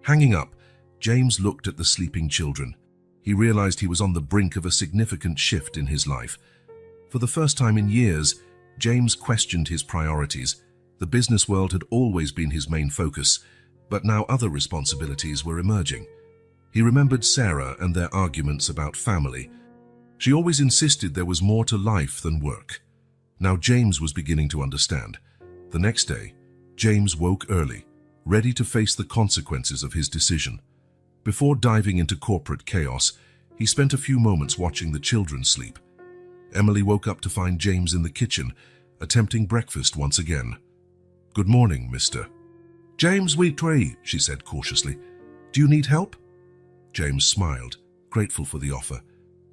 Hanging up, James looked at the sleeping children. He realized he was on the brink of a significant shift in his life. For the first time in years, James questioned his priorities. The business world had always been his main focus, but now other responsibilities were emerging. He remembered Sarah and their arguments about family. She always insisted there was more to life than work. Now James was beginning to understand. The next day, James woke early, ready to face the consequences of his decision. Before diving into corporate chaos, he spent a few moments watching the children sleep. Emily woke up to find James in the kitchen, attempting breakfast once again. "Good morning, Mr. James Wheatree," she said cautiously. "Do you need help?" James smiled, grateful for the offer.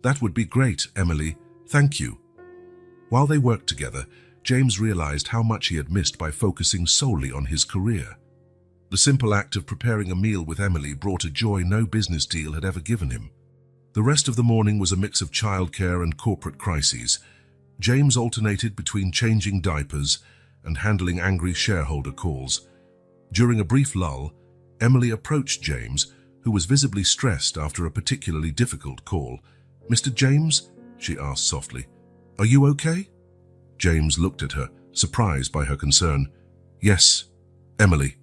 "That would be great, Emily. Thank you." While they worked together, James realized how much he had missed by focusing solely on his career. The simple act of preparing a meal with Emily brought a joy no business deal had ever given him. The rest of the morning was a mix of childcare and corporate crises. James alternated between changing diapers and handling angry shareholder calls. During a brief lull, Emily approached James, who was visibly stressed after a particularly difficult call. "Mr. James?" she asked softly. "Are you okay?" James looked at her, surprised by her concern. "Yes, Emily.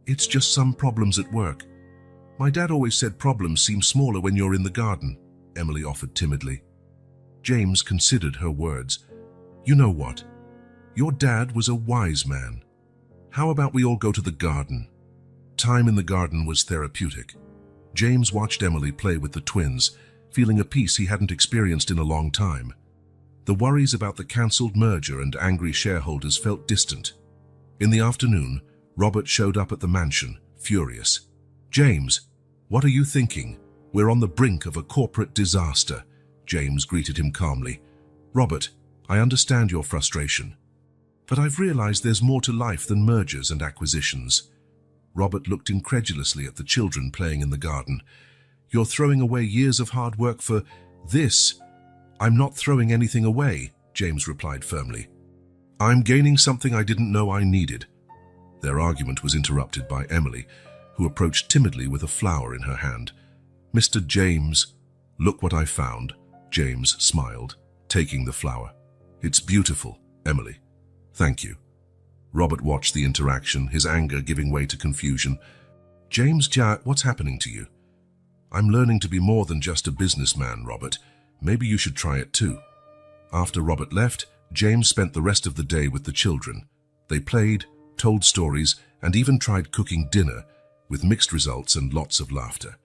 It's just some problems at work. My dad always said problems seem smaller when you're in the garden," Emily offered timidly. James considered her words. "You know what? Your dad was a wise man. How about we all go to the garden?" Time in the garden was therapeutic. James watched Emily play with the twins, feeling a peace he hadn't experienced in a long time. The worries about the cancelled merger and angry shareholders felt distant. In the afternoon, Robert showed up at the mansion, furious. "James, what are you thinking? We're on the brink of a corporate disaster," James greeted him calmly. "Robert, I understand your frustration, but I've realized there's more to life than mergers and acquisitions." Robert looked incredulously at the children playing in the garden. "You're throwing away years of hard work for this?" "I'm not throwing anything away," James replied firmly. "I'm gaining something I didn't know I needed." Their argument was interrupted by Emily, who approached timidly with a flower in her hand. "Mr. James, look what I found," James smiled, taking the flower. "It's beautiful, Emily. Thank you." Robert watched the interaction, his anger giving way to confusion. "James, what's happening to you?" "I'm learning to be more than just a businessman, Robert. Maybe you should try it too." After Robert left, James spent the rest of the day with the children. They played, told stories, and even tried cooking dinner, with mixed results and lots of laughter.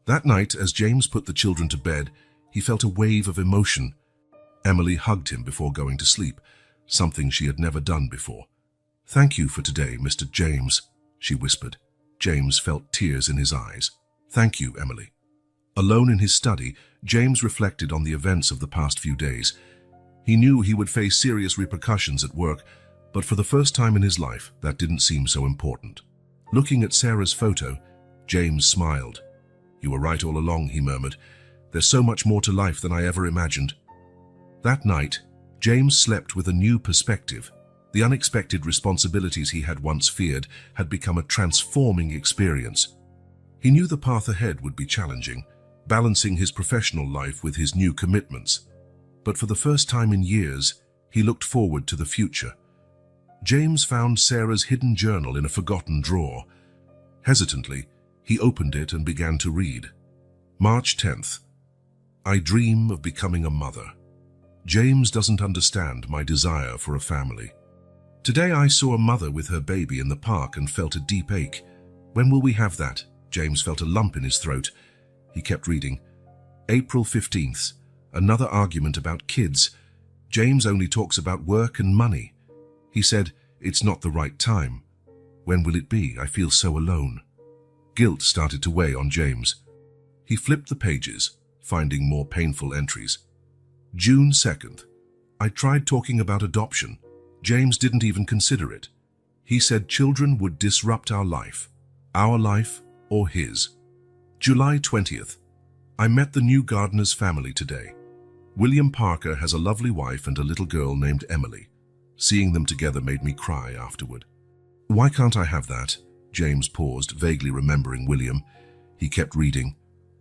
That night, as James put the children to bed, he felt a wave of emotion. Emily hugged him before going to sleep, something she had never done before. "Thank you for today, Mr. James," she whispered. James felt tears in his eyes. "Thank you, Emily." Alone in his study, James reflected on the events of the past few days. He knew he would face serious repercussions at work, but for the first time in his life, that didn't seem so important. Looking at Sarah's photo, James smiled. "You were right all along," he murmured. "There's so much more to life than I ever imagined." That night, James slept with a new perspective. The unexpected responsibilities he had once feared had become a transforming experience. He knew the path ahead would be challenging, balancing his professional life with his new commitments. But for the first time in years, he looked forward to the future. James found Sarah's hidden journal in a forgotten drawer. Hesitantly, he opened it and began to read. March 10th. I dream of becoming a mother. James doesn't understand my desire for a family. Today I saw a mother with her baby in the park and felt a deep ache. When will we have that? James felt a lump in his throat. He kept reading. April 15th. Another argument about kids. James only talks about work and money. He said, it's not the right time. When will it be? I feel so alone. Guilt started to weigh on James. He flipped the pages, finding more painful entries. June 2nd. I tried talking about adoption. James didn't even consider it. He said children would disrupt our life or his. July 20th. I met the new gardener's family today. William Parker has a lovely wife and a little girl named Emily. Seeing them together made me cry afterward. Why can't I have that? James paused, vaguely remembering William. He kept reading.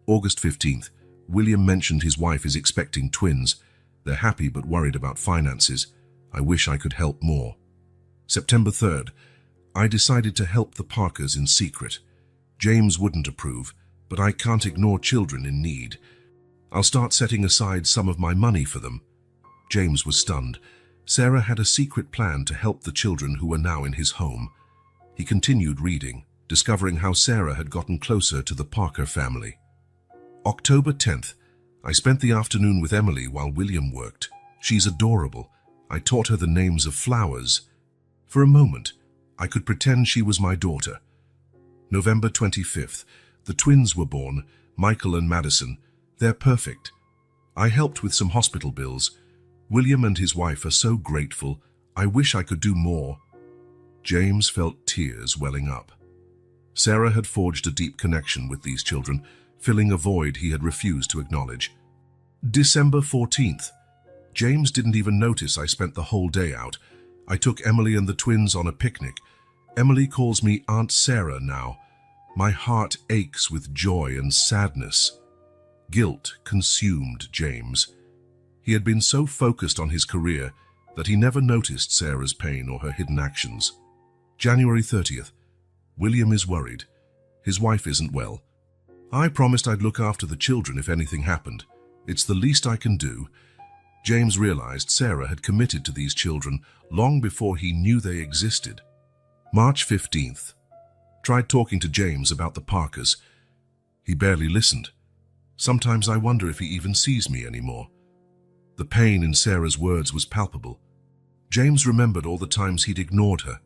August 15th. William mentioned his wife is expecting twins. They're happy but worried about finances. I wish I could help more. September 3rd. I decided to help the Parkers in secret. James wouldn't approve, but I can't ignore children in need. I'll start setting aside some of my money for them. James was stunned. Sarah had a secret plan to help the children who were now in his home. He continued reading, discovering how Sarah had gotten closer to the Parker family. October 10th. I spent the afternoon with Emily while William worked. She's adorable. I taught her the names of flowers. For a moment, I could pretend she was my daughter. November 25th. The twins were born, Michael and Madison. They're perfect. I helped with some hospital bills. William and his wife are so grateful. I wish I could do more. James felt tears welling up. Sarah had forged a deep connection with these children, filling a void he had refused to acknowledge. December 14th. James didn't even notice I spent the whole day out. I took Emily and the twins on a picnic. Emily calls me Aunt Sarah now. My heart aches with joy and sadness. Guilt consumed James. He had been so focused on his career that he never noticed Sarah's pain or her hidden actions. January 30th. William is worried. His wife isn't well. I promised I'd look after the children if anything happened. It's the least I can do. James realized Sarah had committed to these children long before he knew they existed. March 15th. Tried talking to James about the Parkers. He barely listened. Sometimes I wonder if he even sees me anymore. The pain in Sarah's words was palpable. James remembered all the times he'd ignored her,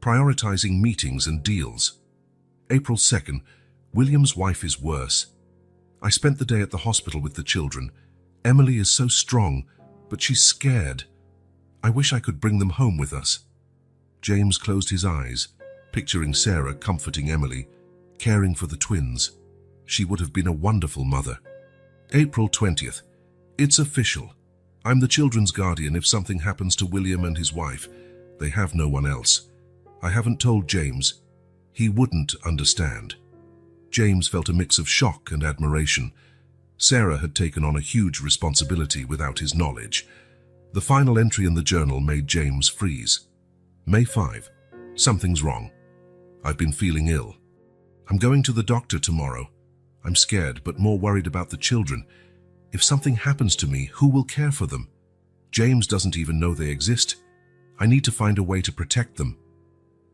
prioritizing meetings and deals. April 2nd. William's wife is worse. I spent the day at the hospital with the children. Emily is so strong, but she's scared. I wish I could bring them home with us. James closed his eyes, picturing Sarah comforting Emily, caring for the twins. She would have been a wonderful mother. April 20th. It's official. I'm the children's guardian if something happens to William and his wife. They have no one else. I haven't told James. He wouldn't understand. James felt a mix of shock and admiration. Sarah had taken on a huge responsibility without his knowledge. The final entry in the journal made James freeze. May 5. Something's wrong. I've been feeling ill. I'm going to the doctor tomorrow. I'm scared, but more worried about the children. If something happens to me, who will care for them? James doesn't even know they exist. I need to find a way to protect them.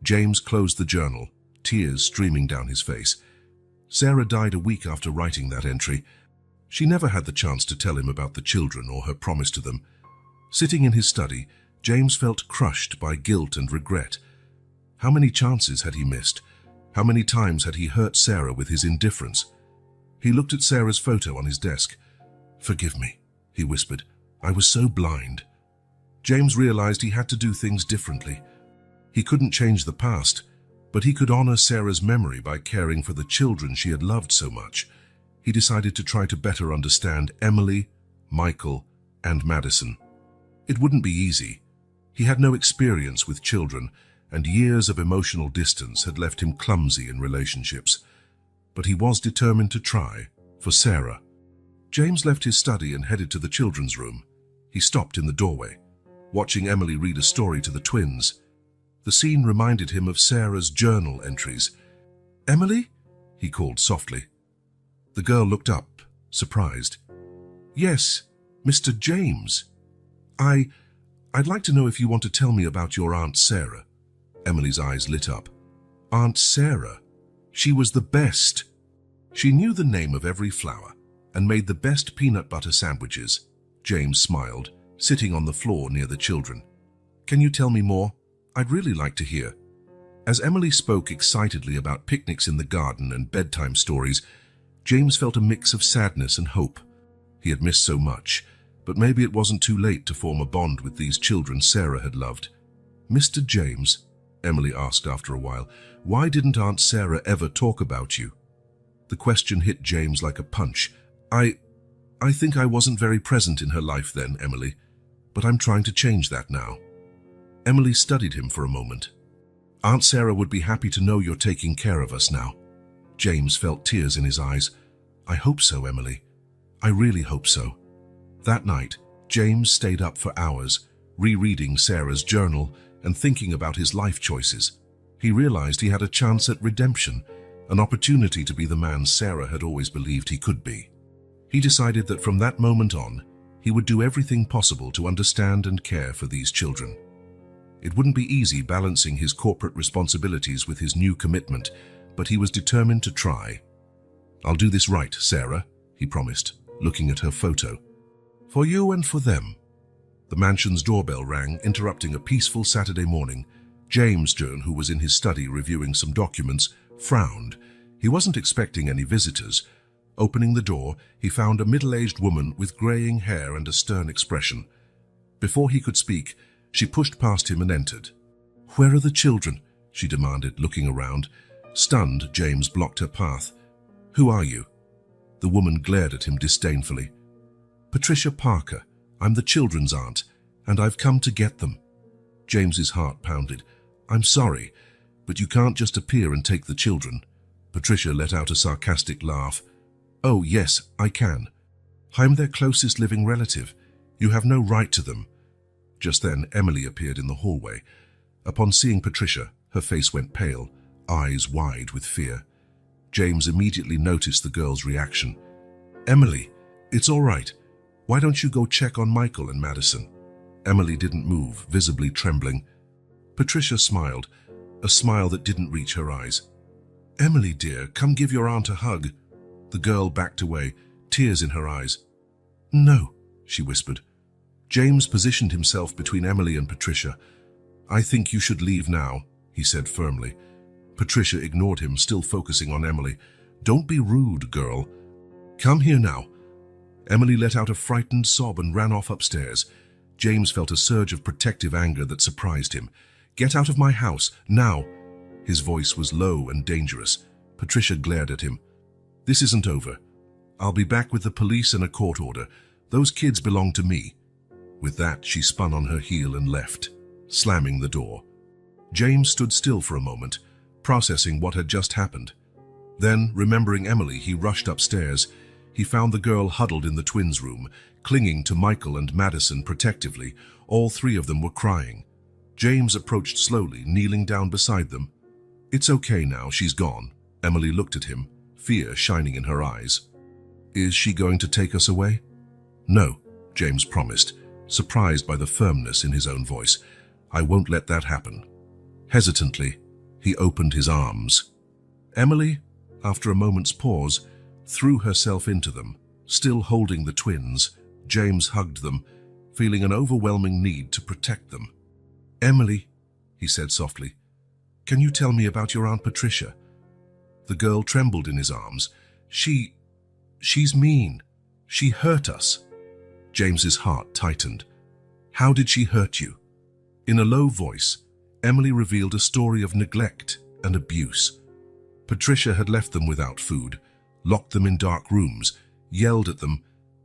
James closed the journal, tears streaming down his face. Sarah died a week after writing that entry. She never had the chance to tell him about the children or her promise to them. Sitting in his study, James felt crushed by guilt and regret. How many chances had he missed? How many times had he hurt Sarah with his indifference? He looked at Sarah's photo on his desk. "Forgive me," he whispered. "I was so blind." James realized he had to do things differently. He couldn't change the past, but he could honor Sarah's memory by caring for the children she had loved so much. He decided to try to better understand Emily, Michael, and Madison. It wouldn't be easy. He had no experience with children, and years of emotional distance had left him clumsy in relationships. but he was determined to try, for Sarah. James left his study and headed to the children's room. He stopped in the doorway, watching Emily read a story to the twins. The scene reminded him of Sarah's journal entries. "Emily?" he called softly. The girl looked up, surprised. "Yes, Mr. James. I'd like to know if you want to tell me about your Aunt Sarah." Emily's eyes lit up. Aunt Sarah? She was the best. She knew the name of every flower and made the best peanut butter sandwiches. James smiled, sitting on the floor near the children. "Can you tell me more? I'd really like to hear." As Emily spoke excitedly about picnics in the garden and bedtime stories, James felt a mix of sadness and hope. He had missed so much, but maybe it wasn't too late to form a bond with these children Sarah had loved. "Mr. James," Emily asked after a while, "why didn't Aunt Sarah ever talk about you?" The question hit James like a punch. I think I wasn't very present in her life then, Emily, but I'm trying to change that now." Emily studied him for a moment. "Aunt Sarah would be happy to know you're taking care of us now." James felt tears in his eyes. "I hope so, Emily. I really hope so." That night, James stayed up for hours, rereading Sarah's journal and thinking about his life choices. He realized he had a chance at redemption, an opportunity to be the man Sarah had always believed he could be. He decided that from that moment on, he would do everything possible to understand and care for these children. It wouldn't be easy balancing his corporate responsibilities with his new commitment, but he was determined to try. "I'll do this right, Sarah," he promised, looking at her photo. "For you and for them." The mansion's doorbell rang, interrupting a peaceful Saturday morning. James, who was in his study reviewing some documents, frowned. He wasn't expecting any visitors. Opening the door, he found a middle-aged woman with graying hair and a stern expression. Before he could speak, she pushed past him and entered. "Where are the children?" she demanded, looking around. Stunned, James blocked her path. "Who are you?" The woman glared at him disdainfully. "Patricia Parker. I'm the children's aunt, and I've come to get them." James's heart pounded. "I'm sorry, but you can't just appear and take the children." Patricia let out a sarcastic laugh. "Oh, yes, I can. I'm their closest living relative. You have no right to them." Just then, Emily appeared in the hallway. Upon seeing Patricia, her face went pale, eyes wide with fear. James immediately noticed the girl's reaction. "Emily, it's all right. Why don't you go check on Michael and Madison?" Emily didn't move, visibly trembling. Patricia smiled, a smile that didn't reach her eyes. "Emily, dear, come give your aunt a hug." The girl backed away, tears in her eyes. "No," she whispered. James positioned himself between Emily and Patricia. "I think you should leave now," he said firmly. Patricia ignored him, still focusing on Emily. "Don't be rude, girl. Come here now." Emily let out a frightened sob and ran off upstairs. James felt a surge of protective anger that surprised him. "Get out of my house, now!" His voice was low and dangerous. Patricia glared at him. "This isn't over. I'll be back with the police and a court order. Those kids belong to me." With that, she spun on her heel and left, slamming the door. James stood still for a moment, processing what had just happened. Then, remembering Emily, he rushed upstairs. He found the girl huddled in the twins' room, clinging to Michael and Madison protectively. All three of them were crying. James approached slowly, kneeling down beside them. "It's okay now, she's gone." Emily looked at him, fear shining in her eyes. "Is she going to take us away?" "No," James promised, surprised by the firmness in his own voice. "I won't let that happen." Hesitantly, he opened his arms. Emily, after a moment's pause, threw herself into them. Still holding the twins, James hugged them, feeling an overwhelming need to protect them. "Emily," he said softly, "can you tell me about your Aunt Patricia?" The girl trembled in his arms. She's mean. She hurt us." James's heart tightened. "How did she hurt you?" In a low voice, Emily revealed a story of neglect and abuse. Patricia had left them without food, locked them in dark rooms, yelled at them,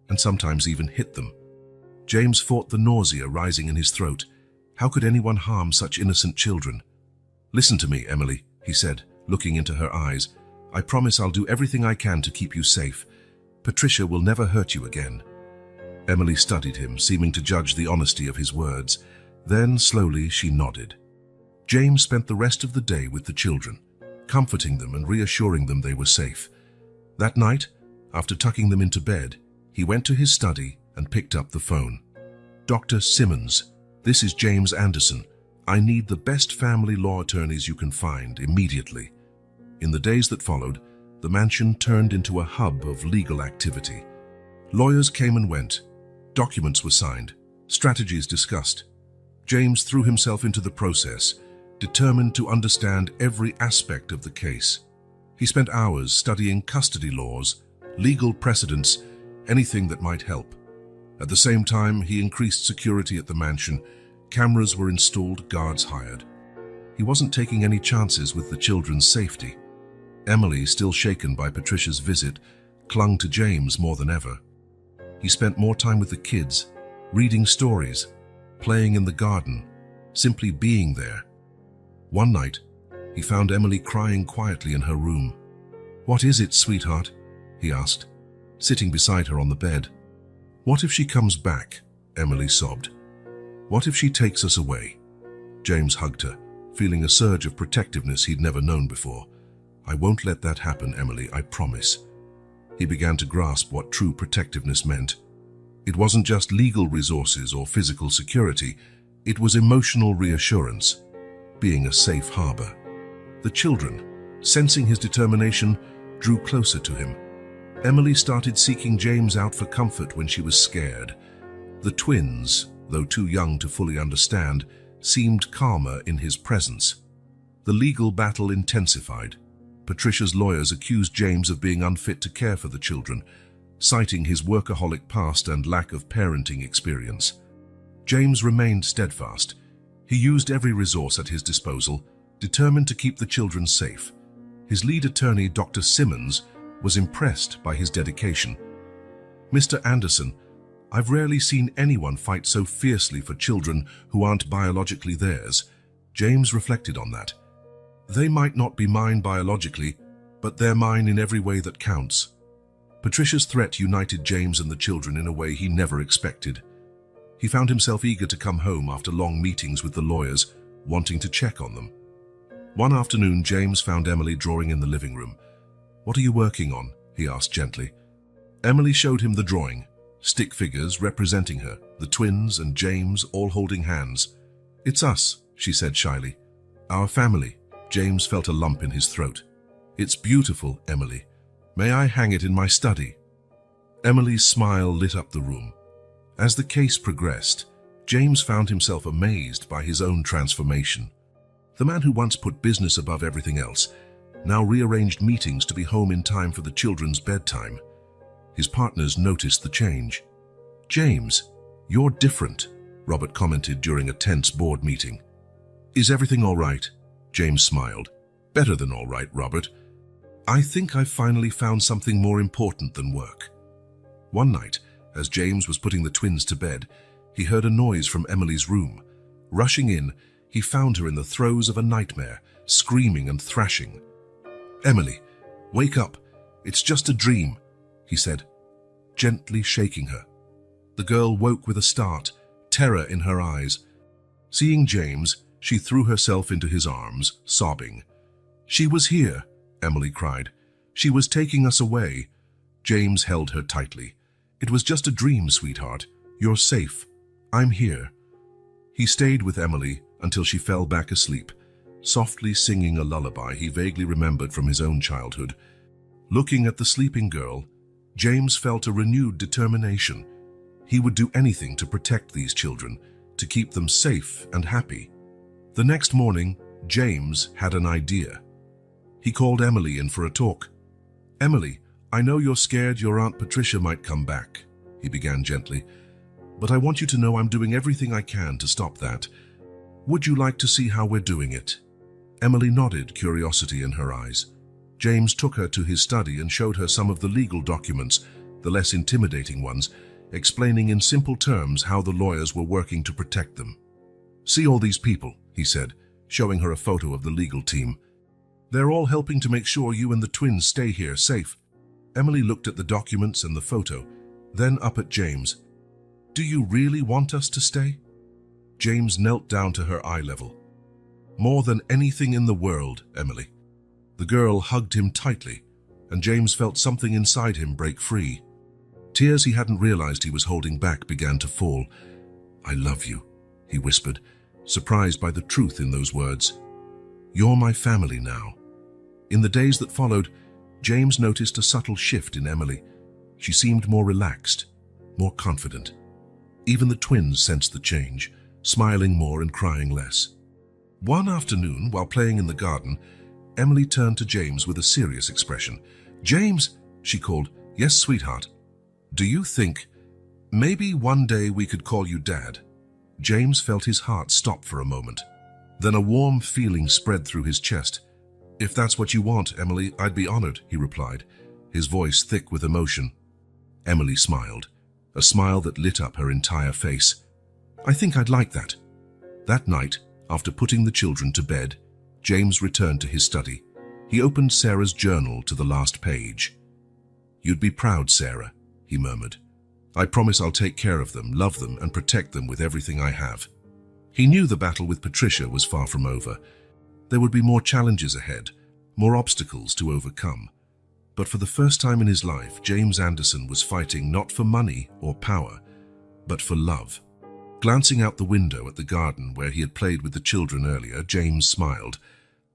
and sometimes even hit them. James fought the nausea rising in his throat. How could anyone harm such innocent children? "Listen to me, Emily," he said, looking into her eyes. I promise I'll do everything I can to keep you safe. Patricia will never hurt you again." Emily studied him, seeming to judge the honesty of his words. Then, slowly, she nodded. James spent the rest of the day with the children, comforting them and reassuring them they were safe. That night, after tucking them into bed, he went to his study and picked up the phone. "Dr. Simmons, this is James Anderson. I need the best family law attorneys you can find immediately." In the days that followed, the mansion turned into a hub of legal activity. Lawyers came and went. Documents were signed. Strategies discussed. James threw himself into the process, determined to understand every aspect of the case. He spent hours studying custody laws, legal precedents, anything that might help. At the same time, he increased security at the mansion. Cameras were installed, guards hired. He wasn't taking any chances with the children's safety. Emily, still shaken by Patricia's visit, clung to James more than ever. He spent more time with the kids, reading stories, playing in the garden, simply being there. One night, he found Emily crying quietly in her room. "What is it, sweetheart?" he asked, sitting beside her on the bed. "What if she comes back?" Emily sobbed. "What if she takes us away?" James hugged her, feeling a surge of protectiveness he'd never known before. "I won't let that happen, Emily, I promise." He began to grasp what true protectiveness meant. It wasn't just legal resources or physical security, it was emotional reassurance, being a safe harbor. The children, sensing his determination, drew closer to him. Emily started seeking James out for comfort when she was scared. The twins, though too young to fully understand, seemed calmer in his presence. The legal battle intensified. Patricia's lawyers accused James of being unfit to care for the children, citing his workaholic past and lack of parenting experience. James remained steadfast. He used every resource at his disposal, determined to keep the children safe. His lead attorney, Dr. Simmons, was impressed by his dedication. "Mr. Anderson, I've rarely seen anyone fight so fiercely for children who aren't biologically theirs." James reflected on that. "They might not be mine biologically, but they're mine in every way that counts." Patricia's threat united James and the children in a way he never expected. He found himself eager to come home after long meetings with the lawyers, wanting to check on them. One afternoon, James found Emily drawing in the living room. "What are you working on?" he asked gently. Emily showed him the drawing, stick figures representing her, the twins and James all holding hands. "It's us," she said shyly. "Our family." James felt a lump in his throat. "It's beautiful, Emily. May I hang it in my study?" Emily's smile lit up the room. As the case progressed, James found himself amazed by his own transformation. The man who once put business above everything else now rearranged meetings to be home in time for the children's bedtime. His partners noticed the change. "James, you're different," Robert commented during a tense board meeting. "Is everything all right?" James smiled. "Better than all right, Robert. I think I've finally found something more important than work." One night, as James was putting the twins to bed, he heard a noise from Emily's room. Rushing in, he found her in the throes of a nightmare, screaming and thrashing. "Emily, wake up. It's just a dream," he said, gently shaking her. The girl woke with a start, terror in her eyes. Seeing James, she threw herself into his arms, sobbing. "She was here," Emily cried. "She was taking us away." James held her tightly. "It was just a dream, sweetheart. You're safe. I'm here." He stayed with Emily until she fell back asleep, softly singing a lullaby he vaguely remembered from his own childhood. Looking at the sleeping girl, James felt a renewed determination. He would do anything to protect these children, to keep them safe and happy. The next morning, James had an idea. He called Emily in for a talk. "Emily, I know you're scared your Aunt Patricia might come back," he began gently, "but I want you to know I'm doing everything I can to stop that. Would you like to see how we're doing it?" Emily nodded, curiosity in her eyes. James took her to his study and showed her some of the legal documents, the less intimidating ones, explaining in simple terms how the lawyers were working to protect them. "See all these people," he said, showing her a photo of the legal team. They're all helping to make sure you and the twins stay here safe. Emily looked at the documents and the photo, then up at James. Do you really want us to stay? James knelt down to her eye level. More than anything in the world, Emily. The girl hugged him tightly, and James felt something inside him break free. Tears he hadn't realized he was holding back began to fall. I love you, he whispered, surprised by the truth in those words. You're my family now. In the days that followed, James noticed a subtle shift in Emily. She seemed more relaxed, more confident. Even the twins sensed the change, smiling more and crying less. One afternoon, while playing in the garden, Emily turned to James with a serious expression. James, she called. Yes, sweetheart. Do you think maybe one day we could call you Dad? James felt his heart stop for a moment. Then a warm feeling spread through his chest. If that's what you want, Emily, I'd be honored, he replied, his voice thick with emotion. Emily smiled, a smile that lit up her entire face. I think I'd like that. That night, after putting the children to bed, James returned to his study. He opened Sarah's journal to the last page. You'd be proud, Sarah, he murmured. I promise I'll take care of them, love them, and protect them with everything I have. He knew the battle with Patricia was far from over. There would be more challenges ahead, more obstacles to overcome. But for the first time in his life, James Anderson was fighting not for money or power, but for love. Glancing out the window at the garden where he had played with the children earlier, James smiled.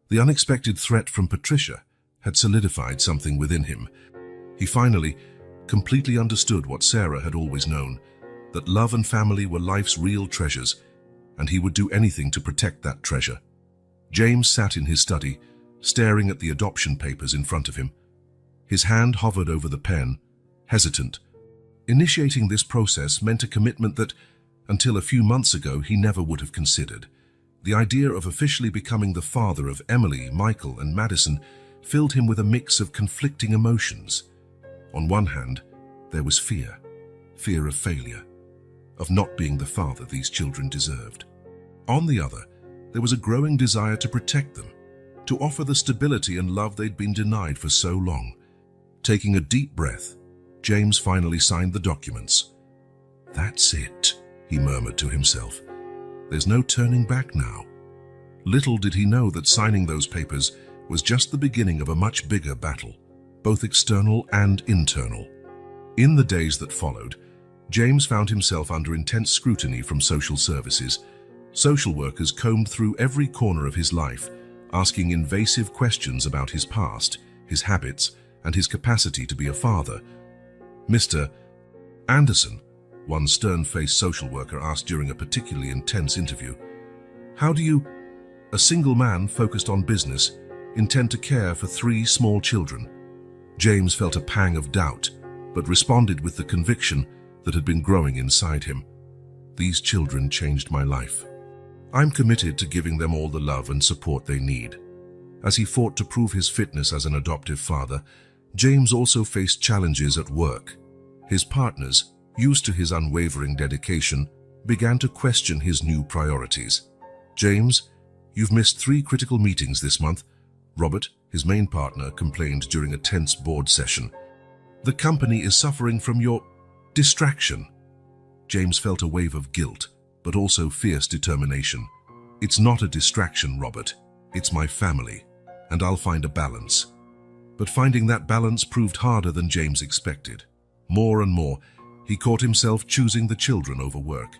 The unexpected threat from Patricia had solidified something within him. He finally completely understood what Sarah had always known, that love and family were life's real treasures, and he would do anything to protect that treasure. James sat in his study, staring at the adoption papers in front of him. His hand hovered over the pen, hesitant. Initiating this process meant a commitment that, until a few months ago, he never would have considered. The idea of officially becoming the father of Emily, Michael, and Madison filled him with a mix of conflicting emotions. On one hand, there was fear of failure, of not being the father these children deserved. On the other, there was a growing desire to protect them, to offer the stability and love they'd been denied for so long. Taking a deep breath, James finally signed the documents. That's it, he murmured to himself. There's no turning back now. Little did he know that signing those papers was just the beginning of a much bigger battle, both external and internal. In the days that followed, James found himself under intense scrutiny from social services. Social workers combed through every corner of his life, asking invasive questions about his past, his habits, and his capacity to be a father. Mr. Anderson, one stern-faced social worker asked during a particularly intense interview, how do you, a single man focused on business, intend to care for 3 small children? James felt a pang of doubt, but responded with the conviction that had been growing inside him. These children changed my life. I'm committed to giving them all the love and support they need. As he fought to prove his fitness as an adoptive father, James also faced challenges at work. His partners, used to his unwavering dedication, began to question his new priorities. James, you've missed 3 critical meetings this month. Robert, his main partner, complained during a tense board session. The company is suffering from your distraction. James felt a wave of guilt, but also fierce determination. It's not a distraction, Robert. It's my family, and I'll find a balance. But finding that balance proved harder than James expected. More and more, he caught himself choosing the children over work.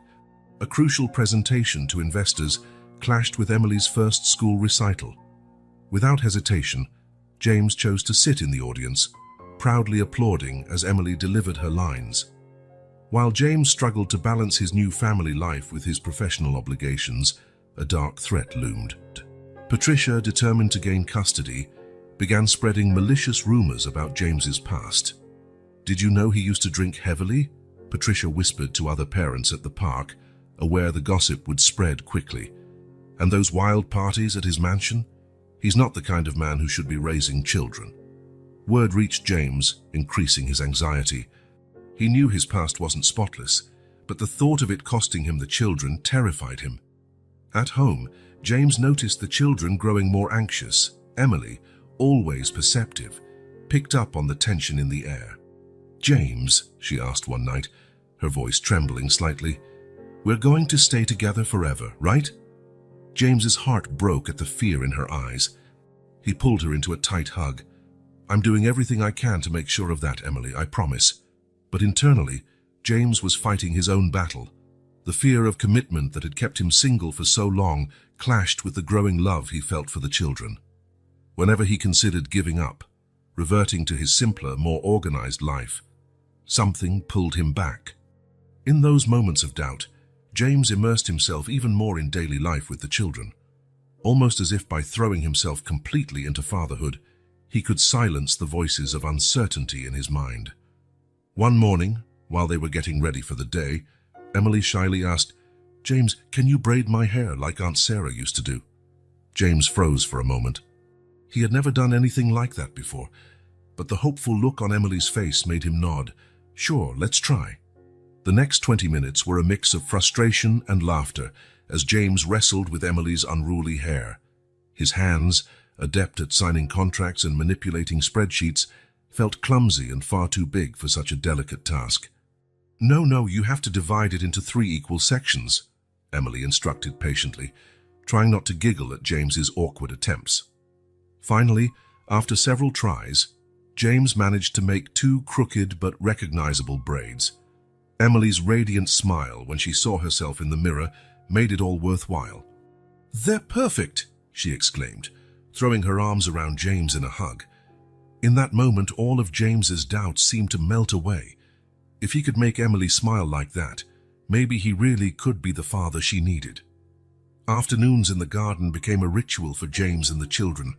A crucial presentation to investors clashed with Emily's first school recital. Without hesitation, James chose to sit in the audience, proudly applauding as Emily delivered her lines. While James struggled to balance his new family life with his professional obligations, a dark threat loomed. Patricia, determined to gain custody, began spreading malicious rumors about James's past. Did you know he used to drink heavily? Patricia whispered to other parents at the park, aware the gossip would spread quickly. And those wild parties at his mansion? He's not the kind of man who should be raising children. Word reached James, increasing his anxiety. He knew his past wasn't spotless, but the thought of it costing him the children terrified him. At home, James noticed the children growing more anxious, Emily, always perceptive, picked up on the tension in the air. "James," she asked one night, her voice trembling slightly, "we're going to stay together forever, right?" James's heart broke at the fear in her eyes. He pulled her into a tight hug. "I'm doing everything I can to make sure of that, Emily, I promise." But internally, James was fighting his own battle. The fear of commitment that had kept him single for so long clashed with the growing love he felt for the children. Whenever he considered giving up, reverting to his simpler, more organized life, something pulled him back. In those moments of doubt, James immersed himself even more in daily life with the children. Almost as if by throwing himself completely into fatherhood, he could silence the voices of uncertainty in his mind. One morning, while they were getting ready for the day, Emily shyly asked, "James, can you braid my hair like Aunt Sarah used to do?" James froze for a moment. He had never done anything like that before, but the hopeful look on Emily's face made him nod. "Sure, let's try." The next 20 minutes were a mix of frustration and laughter as James wrestled with Emily's unruly hair. His hands, adept at signing contracts and manipulating spreadsheets, felt clumsy and far too big for such a delicate task. No, you have to divide it into 3 equal sections," Emily instructed patiently, trying not to giggle at James's awkward attempts. Finally, after several tries, James managed to make 2 crooked but recognizable braids. Emily's radiant smile when she saw herself in the mirror made it all worthwhile. "They're perfect!" she exclaimed, throwing her arms around James in a hug. In that moment, all of James's doubts seemed to melt away. If he could make Emily smile like that, maybe he really could be the father she needed. Afternoons in the garden became a ritual for James and the children.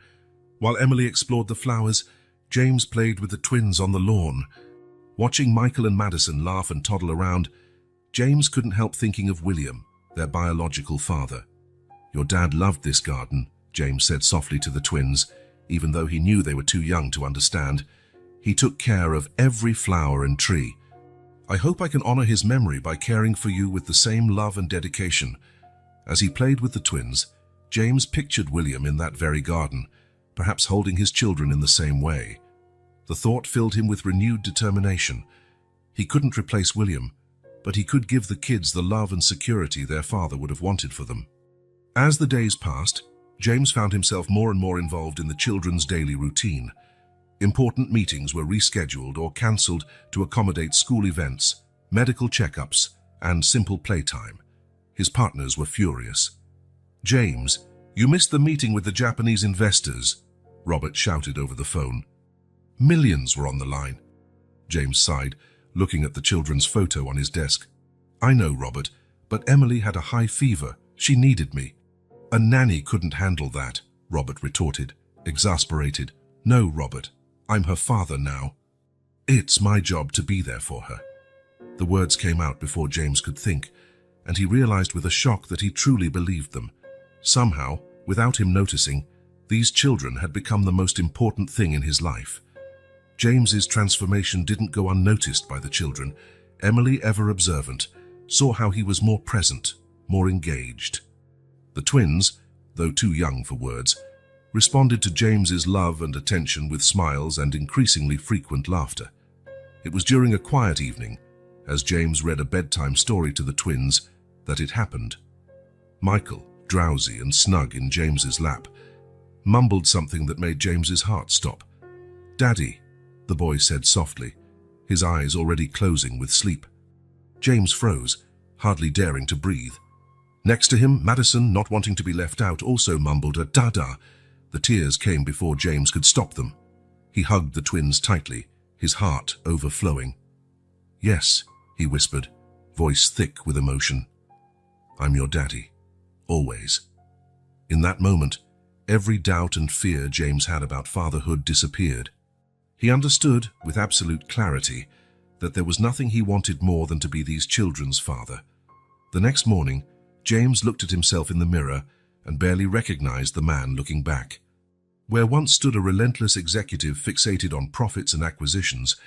While Emily explored the flowers, James played with the twins on the lawn. Watching Michael and Madison laugh and toddle around, James couldn't help thinking of William, their biological father. "Your dad loved this garden," James said softly to the twins, even though he knew they were too young to understand. "He took care of every flower and tree. I hope I can honor his memory by caring for you with the same love and dedication." As he played with the twins, James pictured William in that very garden, perhaps holding his children in the same way. The thought filled him with renewed determination. He couldn't replace William, but he could give the kids the love and security their father would have wanted for them. As the days passed, James found himself more and more involved in the children's daily routine. Important meetings were rescheduled or cancelled to accommodate school events, medical checkups, and simple playtime. His partners were furious. "James, you missed the meeting with the Japanese investors," Robert shouted over the phone. "Millions were on the line." James sighed, looking at the children's photo on his desk. "I know, Robert, but Emily had a high fever. She needed me." "A nanny couldn't handle that," Robert retorted, exasperated. "No, Robert, I'm her father now. It's my job to be there for her." The words came out before James could think, and he realized with a shock that he truly believed them. Somehow, without him noticing, these children had become the most important thing in his life. James's transformation didn't go unnoticed by the children. Emily, ever observant, saw how he was more present, more engaged. The twins, though too young for words, responded to James's love and attention with smiles and increasingly frequent laughter. It was during a quiet evening, as James read a bedtime story to the twins, that it happened. Michael, drowsy and snug in James's lap, mumbled something that made James's heart stop. "Daddy," the boy said softly, his eyes already closing with sleep. James froze, hardly daring to breathe. Next to him, Madison, not wanting to be left out, also mumbled a "da-da." The tears came before James could stop them. He hugged the twins tightly, his heart overflowing. "Yes," he whispered, voice thick with emotion. "I'm your daddy, always." In that moment, every doubt and fear James had about fatherhood disappeared. He understood, with absolute clarity, that there was nothing he wanted more than to be these children's father. The next morning, James looked at himself in the mirror and barely recognized the man looking back. Where once stood a relentless executive fixated on profits and acquisitions,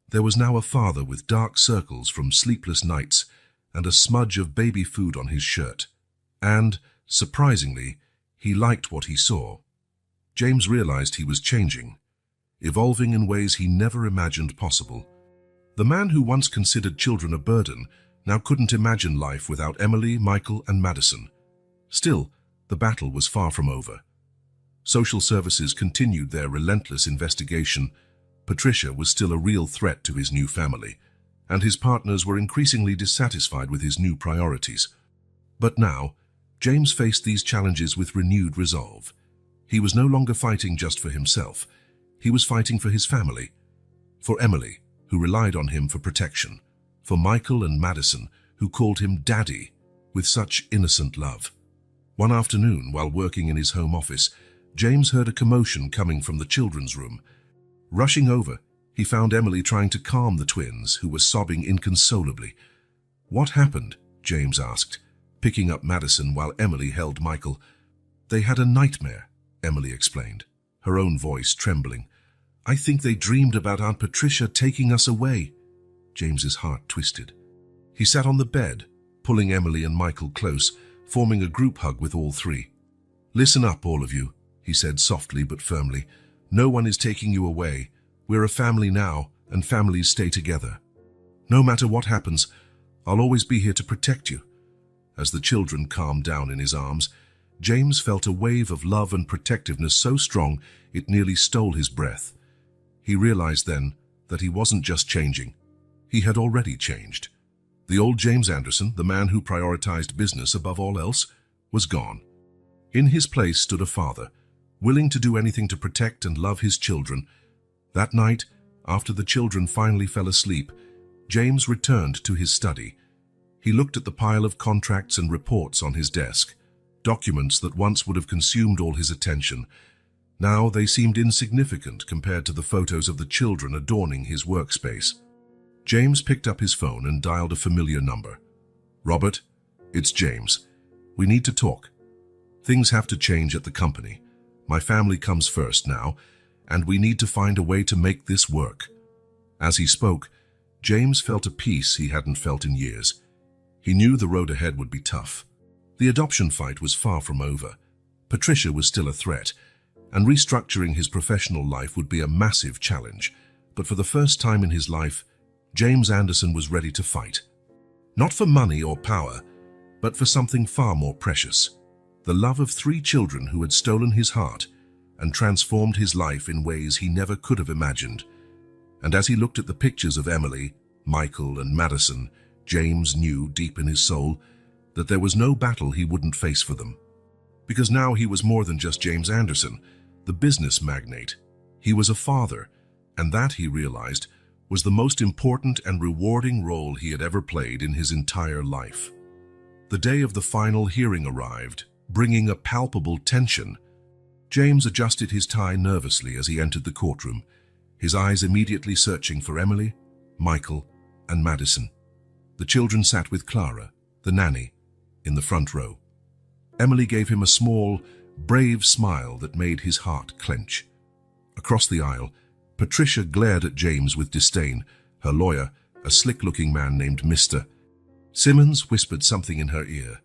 there was now a father with dark circles from sleepless nights and a smudge of baby food on his shirt. And, surprisingly, he liked what he saw. James realized he was changing, evolving in ways he never imagined possible. The man who once considered children a burden now couldn't imagine life without Emily, Michael, and Madison. Still, the battle was far from over. Social services continued their relentless investigation. Patricia was still a real threat to his new family, and his partners were increasingly dissatisfied with his new priorities. But now, James faced these challenges with renewed resolve. He was no longer fighting just for himself. He was fighting for his family. For Emily, who relied on him for protection. For Michael and Madison, who called him Daddy with such innocent love. One afternoon, while working in his home office, James heard a commotion coming from the children's room. Rushing over, he found Emily trying to calm the twins, who were sobbing inconsolably. "What happened?" James asked, picking up Madison while Emily held Michael. "They had a nightmare," Emily explained, her own voice trembling. "I think they dreamed about Aunt Patricia taking us away." James's heart twisted. He sat on the bed, pulling Emily and Michael close, forming a group hug with all three. "Listen up, all of you," he said softly but firmly. "No one is taking you away. We're a family now, and families stay together. No matter what happens, I'll always be here to protect you." As the children calmed down in his arms, James felt a wave of love and protectiveness so strong it nearly stole his breath. He realized then that he wasn't just changing. He had already changed. The old James Anderson, the man who prioritized business above all else, was gone. In his place stood a father, willing to do anything to protect and love his children. That night, after the children finally fell asleep, James returned to his study. He looked at the pile of contracts and reports on his desk, documents that once would have consumed all his attention. Now they seemed insignificant compared to the photos of the children adorning his workspace. James picked up his phone and dialed a familiar number. "Robert, it's James. We need to talk. Things have to change at the company. My family comes first now, and we need to find a way to make this work." As he spoke, James felt a peace he hadn't felt in years. He knew the road ahead would be tough. The adoption fight was far from over. Patricia was still a threat, and restructuring his professional life would be a massive challenge. But for the first time in his life, James Anderson was ready to fight. Not for money or power, but for something far more precious. The love of 3 children who had stolen his heart and transformed his life in ways he never could have imagined. And as he looked at the pictures of Emily, Michael, and Madison, James knew deep in his soul that there was no battle he wouldn't face for them. Because now he was more than just James Anderson, the business magnate. He was a father, and that, he realized, was the most important and rewarding role he had ever played in his entire life. The day of the final hearing arrived, bringing a palpable tension. James adjusted his tie nervously as he entered the courtroom, his eyes immediately searching for Emily, Michael, and Madison. The children sat with Clara, the nanny, in the front row. Emily gave him a small, brave smile that made his heart clench. Across the aisle, Patricia glared at James with disdain. Her lawyer, a slick-looking man named Mr. Simmons, whispered something in her ear.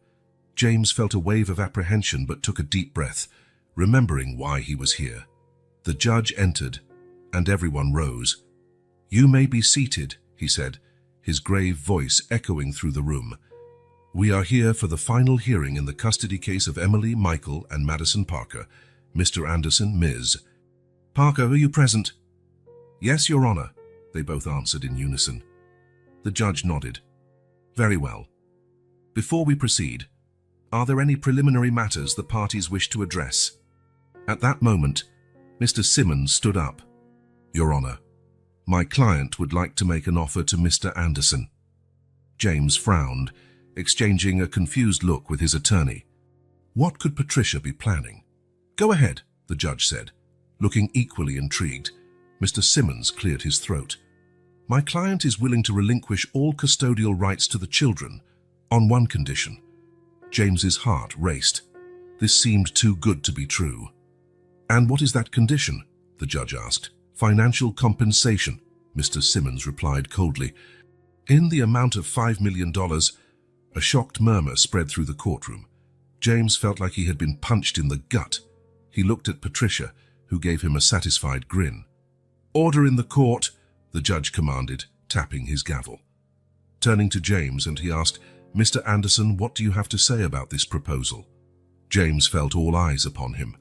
James felt a wave of apprehension but took a deep breath, remembering why he was here. The judge entered, and everyone rose. "You may be seated," he said, his grave voice echoing through the room. "We are here for the final hearing in the custody case of Emily, Michael, and Madison Parker. Mr. Anderson, Ms. Parker, are you present?" "Yes, Your Honor," they both answered in unison. The judge nodded. "Very well. Before we proceed, are there any preliminary matters the parties wish to address?" At that moment, Mr. Simmons stood up. "Your Honor, my client would like to make an offer to Mr. Anderson." James frowned, exchanging a confused look with his attorney. What could Patricia be planning? "Go ahead," the judge said, looking equally intrigued. Mr. Simmons cleared his throat. "My client is willing to relinquish all custodial rights to the children, on one condition." James's heart raced. This seemed too good to be true. "And what is that condition?" the judge asked. "Financial compensation," Mr. Simmons replied coldly. "In the amount of $5 million, a shocked murmur spread through the courtroom. James felt like he had been punched in the gut. He looked at Patricia, who gave him a satisfied grin. "Order in the court," the judge commanded, tapping his gavel. Turning to James, and he asked, "Mr. Anderson, what do you have to say about this proposal?" James felt all eyes upon him.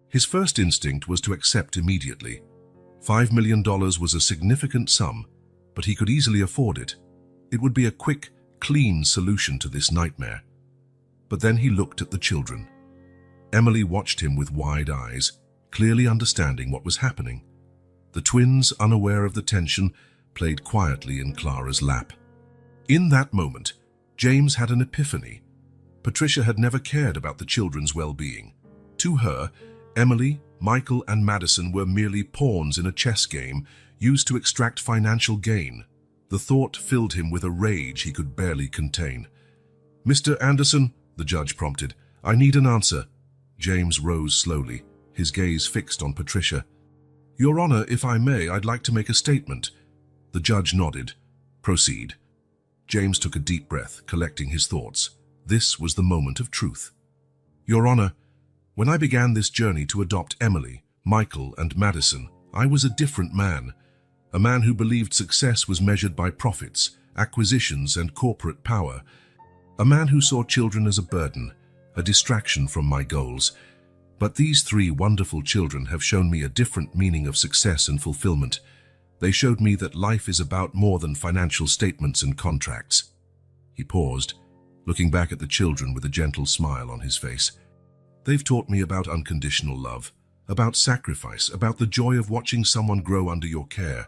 His first instinct was to accept immediately. $5 million was a significant sum, but he could easily afford it. It would be a quick, clean solution to this nightmare. But then he looked at the children. Emily watched him with wide eyes, clearly understanding what was happening. The twins, unaware of the tension, played quietly in Clara's lap. In that moment, James had an epiphany. Patricia had never cared about the children's well-being. To her, Emily, Michael, and Madison were merely pawns in a chess game used to extract financial gain. The thought filled him with a rage he could barely contain. "Mr. Anderson," the judge prompted, "I need an answer." James rose slowly, his gaze fixed on Patricia. "Your Honor, if I may, I'd like to make a statement." The judge nodded. "Proceed." James took a deep breath, collecting his thoughts. This was the moment of truth. "Your Honor, when I began this journey to adopt Emily, Michael, and Madison, I was a different man. A man who believed success was measured by profits, acquisitions, and corporate power. A man who saw children as a burden, a distraction from my goals. But these three wonderful children have shown me a different meaning of success and fulfillment. They showed me that life is about more than financial statements and contracts." He paused, looking back at the children with a gentle smile on his face. "They've taught me about unconditional love, about sacrifice, about the joy of watching someone grow under your care.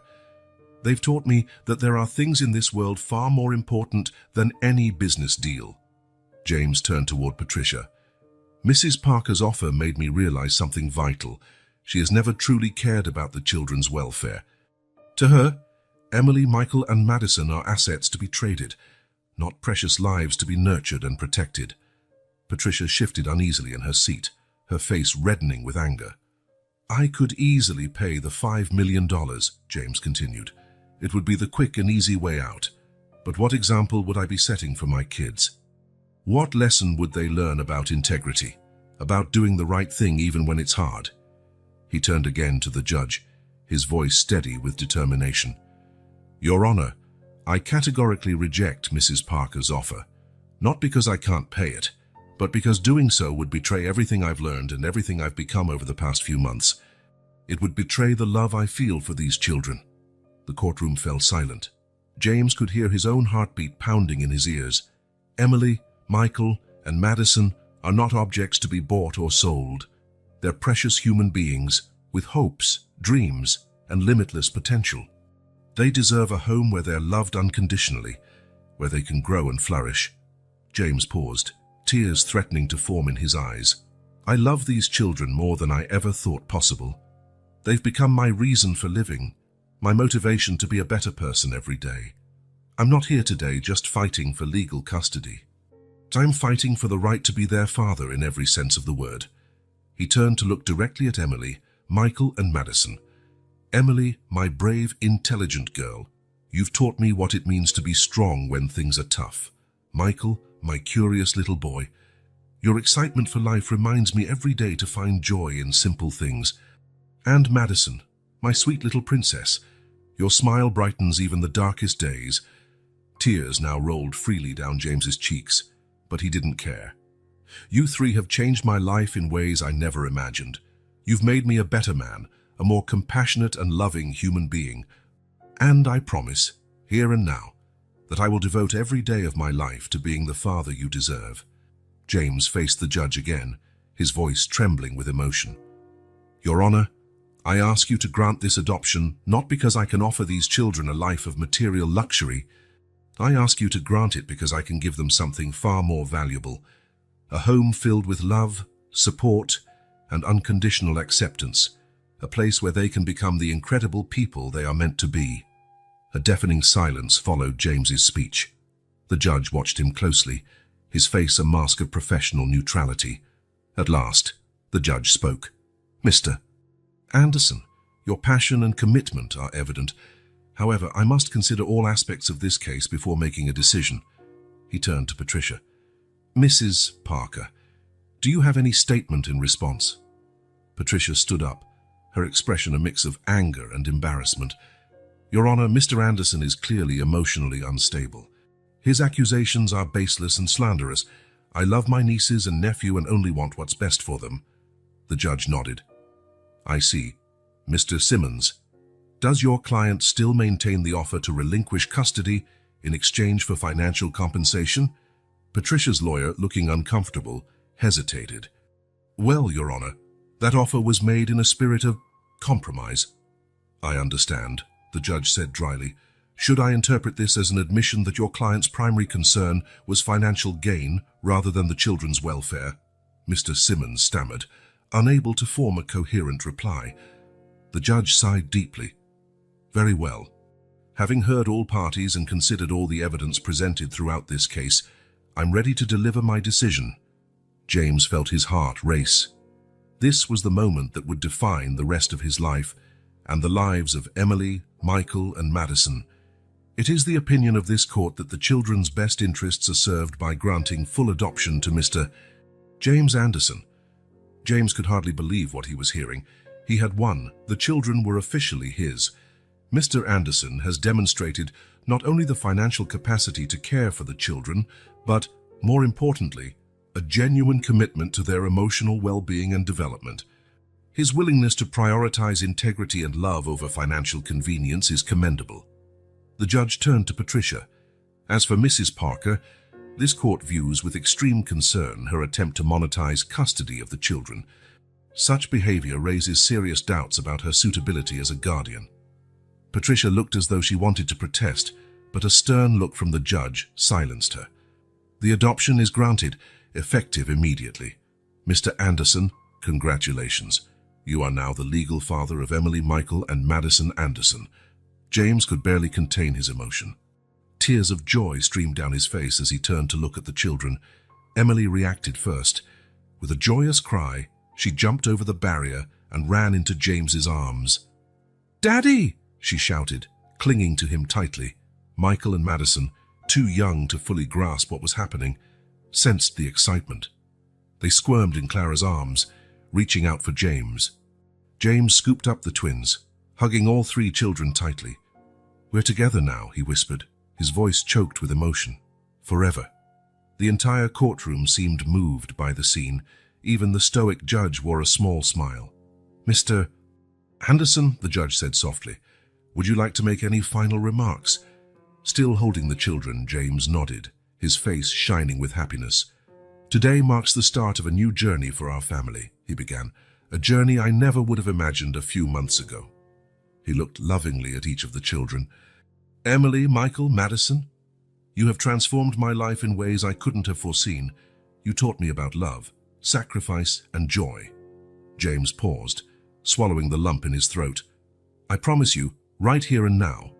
They've taught me that there are things in this world far more important than any business deal." James turned toward Patricia. "Mrs. Parker's offer made me realize something vital. She has never truly cared about the children's welfare. To her, Emily, Michael, and Madison are assets to be traded, not precious lives to be nurtured and protected." Patricia shifted uneasily in her seat, her face reddening with anger. "I could easily pay the $5 million, James continued. "It would be the quick and easy way out. But what example would I be setting for my kids? What lesson would they learn about integrity, about doing the right thing even when it's hard?" He turned again to the judge, his voice steady with determination. "Your Honor, I categorically reject Mrs. Parker's offer, not because I can't pay it, but because doing so would betray everything I've learned and everything I've become over the past few months. It would betray the love I feel for these children." The courtroom fell silent. James could hear his own heartbeat pounding in his ears. Emily, Michael, and Madison are not objects to be bought or sold. They're precious human beings with hopes, dreams, and limitless potential. They deserve a home where they're loved unconditionally, where they can grow and flourish. James paused, tears threatening to form in his eyes. "I love these children more than I ever thought possible. They've become my reason for living, my motivation to be a better person every day. I'm not here today just fighting for legal custody. I'm fighting for the right to be their father in every sense of the word." He turned to look directly at Emily, Michael, and Madison. "Emily, my brave, intelligent girl, you've taught me what it means to be strong when things are tough. Michael, my curious little boy, your excitement for life reminds me every day to find joy in simple things. And Madison, my sweet little princess, your smile brightens even the darkest days." Tears now rolled freely down James's cheeks, but he didn't care. "You three have changed my life in ways I never imagined. You've made me a better man, a more compassionate and loving human being. And I promise, here and now, that I will devote every day of my life to being the father you deserve." James faced the judge again, his voice trembling with emotion. "Your Honor, I ask you to grant this adoption not because I can offer these children a life of material luxury. I ask you to grant it because I can give them something far more valuable, a home filled with love, support, and unconditional acceptance, a place where they can become the incredible people they are meant to be." A deafening silence followed James's speech. The judge watched him closely, his face a mask of professional neutrality. At last, the judge spoke. "Mr. Anderson, your passion and commitment are evident. However, I must consider all aspects of this case before making a decision." He turned to Patricia. "Mrs. Parker, do you have any statement in response?" Patricia stood up, her expression a mix of anger and embarrassment. Your Honor, Mr. Anderson is clearly emotionally unstable. His accusations are baseless and slanderous. I love my nieces and nephew and only want what's best for them. The judge nodded. I see. Mr. Simmons, does your client still maintain the offer to relinquish custody in exchange for financial compensation? Patricia's lawyer, looking uncomfortable, hesitated. Well, Your Honor, that offer was made in a spirit of compromise. I understand, the judge said dryly. Should I interpret this as an admission that your client's primary concern was financial gain rather than the children's welfare? Mr. Simmons stammered, unable to form a coherent reply. The judge sighed deeply. Very well. Having heard all parties and considered all the evidence presented throughout this case, I'm ready to deliver my decision. James felt his heart race. This was the moment that would define the rest of his life and the lives of Emily, Michael, and Madison. It is the opinion of this court that the children's best interests are served by granting full adoption to Mr. James Anderson. James could hardly believe what he was hearing. He had won. The children were officially his. Mr. Anderson has demonstrated not only the financial capacity to care for the children, but, more importantly, a genuine commitment to their emotional well-being and development. His willingness to prioritize integrity and love over financial convenience is commendable. The judge turned to Patricia. As for Mrs. Parker, this court views with extreme concern her attempt to monetize custody of the children. Such behavior raises serious doubts about her suitability as a guardian. Patricia looked as though she wanted to protest, but a stern look from the judge silenced her. The adoption is granted, effective immediately. Mr. Anderson, congratulations. You are now the legal father of Emily, Michael, and Madison Anderson. James could barely contain his emotion. Tears of joy streamed down his face as he turned to look at the children. Emily reacted first. With a joyous cry, she jumped over the barrier and ran into James's arms. "Daddy!" she shouted, clinging to him tightly. Michael and Madison, too young to fully grasp what was happening, sensed the excitement. They squirmed in Clara's arms, reaching out for James. James scooped up the twins, hugging all three children tightly. "We're together now," he whispered, his voice choked with emotion. "Forever." The entire courtroom seemed moved by the scene. Even the stoic judge wore a small smile. "Mr. Anderson," the judge said softly, "would you like to make any final remarks?" Still holding the children, James nodded, his face shining with happiness. "Today marks the start of a new journey for our family," he began, "a journey I never would have imagined a few months ago." He looked lovingly at each of the children. "Emily, Michael, Madison, you have transformed my life in ways I couldn't have foreseen. You taught me about love, sacrifice, and joy." James paused, swallowing the lump in his throat. "I promise you, right here and now,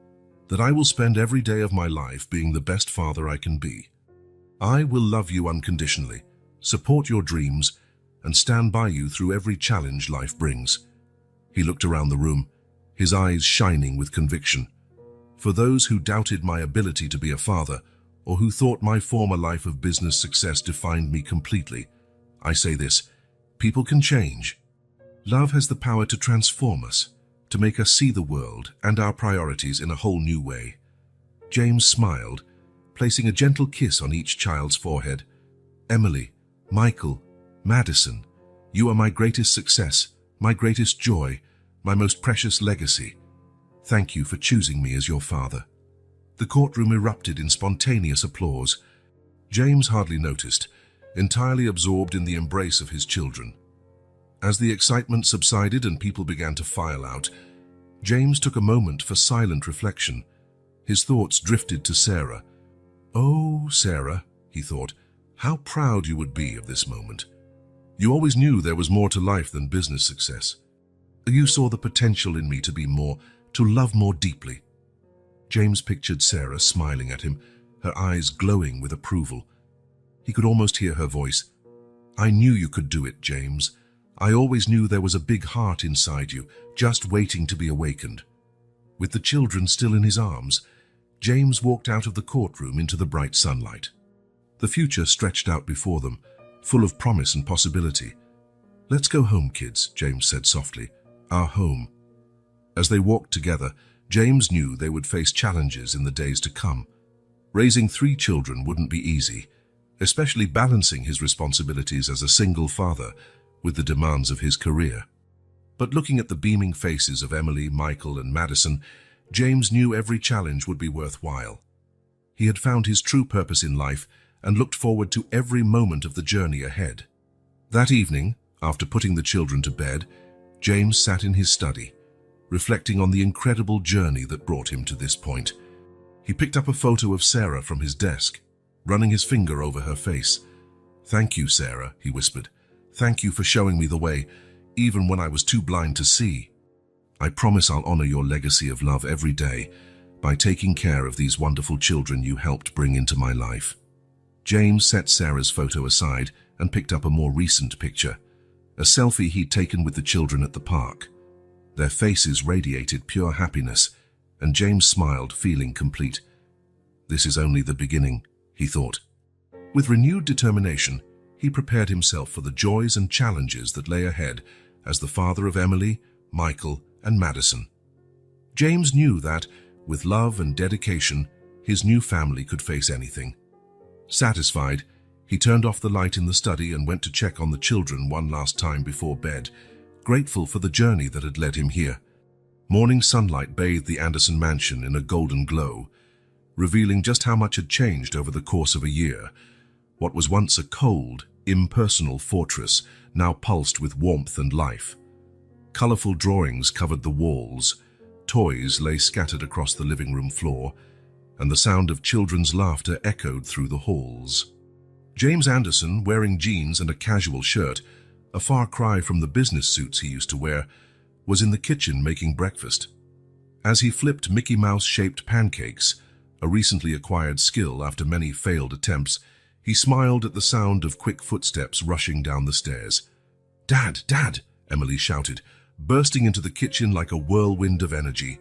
that I will spend every day of my life being the best father I can be. I will love you unconditionally, support your dreams, and stand by you through every challenge life brings." He looked around the room, his eyes shining with conviction. "For those who doubted my ability to be a father, or who thought my former life of business success defined me completely, I say this: people can change. Love has the power to transform us, to make us see the world and our priorities in a whole new way." James smiled, placing a gentle kiss on each child's forehead. "Emily, Michael, Madison, you are my greatest success, my greatest joy, my most precious legacy. Thank you for choosing me as your father." The courtroom erupted in spontaneous applause. James hardly noticed, entirely absorbed in the embrace of his children. As the excitement subsided and people began to file out, James took a moment for silent reflection. His thoughts drifted to Sarah. "Oh, Sarah," he thought, "how proud you would be of this moment. You always knew there was more to life than business success. You saw the potential in me to be more, to love more deeply." James pictured Sarah smiling at him, her eyes glowing with approval. He could almost hear her voice. "I knew you could do it, James. I always knew there was a big heart inside you, just waiting to be awakened." With the children still in his arms, James walked out of the courtroom into the bright sunlight. The future stretched out before them, full of promise and possibility. "Let's go home, kids," James said softly. "Our home." As they walked together, James knew they would face challenges in the days to come. Raising 3 children wouldn't be easy, especially balancing his responsibilities as a single father with the demands of his career. But looking at the beaming faces of Emily, Michael, and Madison, James knew every challenge would be worthwhile. He had found his true purpose in life and looked forward to every moment of the journey ahead. That evening, after putting the children to bed, James sat in his study, reflecting on the incredible journey that brought him to this point. He picked up a photo of Sarah from his desk, running his finger over her face. "Thank you, Sarah," he whispered. "Thank you for showing me the way, even when I was too blind to see. I promise I'll honor your legacy of love every day by taking care of these wonderful children you helped bring into my life." James set Sarah's photo aside and picked up a more recent picture, a selfie he'd taken with the children at the park. Their faces radiated pure happiness, and James smiled, feeling complete. This is only the beginning, he thought. With renewed determination, he prepared himself for the joys and challenges that lay ahead as the father of Emily, Michael, and Madison. James knew that, with love and dedication, his new family could face anything. Satisfied, he turned off the light in the study and went to check on the children one last time before bed, grateful for the journey that had led him here. Morning sunlight bathed the Anderson mansion in a golden glow, revealing just how much had changed over the course of a year. What was once a cold, impersonal fortress now pulsed with warmth and life. Colorful drawings covered the walls, toys lay scattered across the living room floor, and the sound of children's laughter echoed through the halls. James Anderson, wearing jeans and a casual shirt, a far cry from the business suits he used to wear, was in the kitchen making breakfast. As he flipped Mickey Mouse-shaped pancakes, a recently acquired skill after many failed attempts, he smiled at the sound of quick footsteps rushing down the stairs. "Dad, Dad!" Emily shouted, bursting into the kitchen like a whirlwind of energy.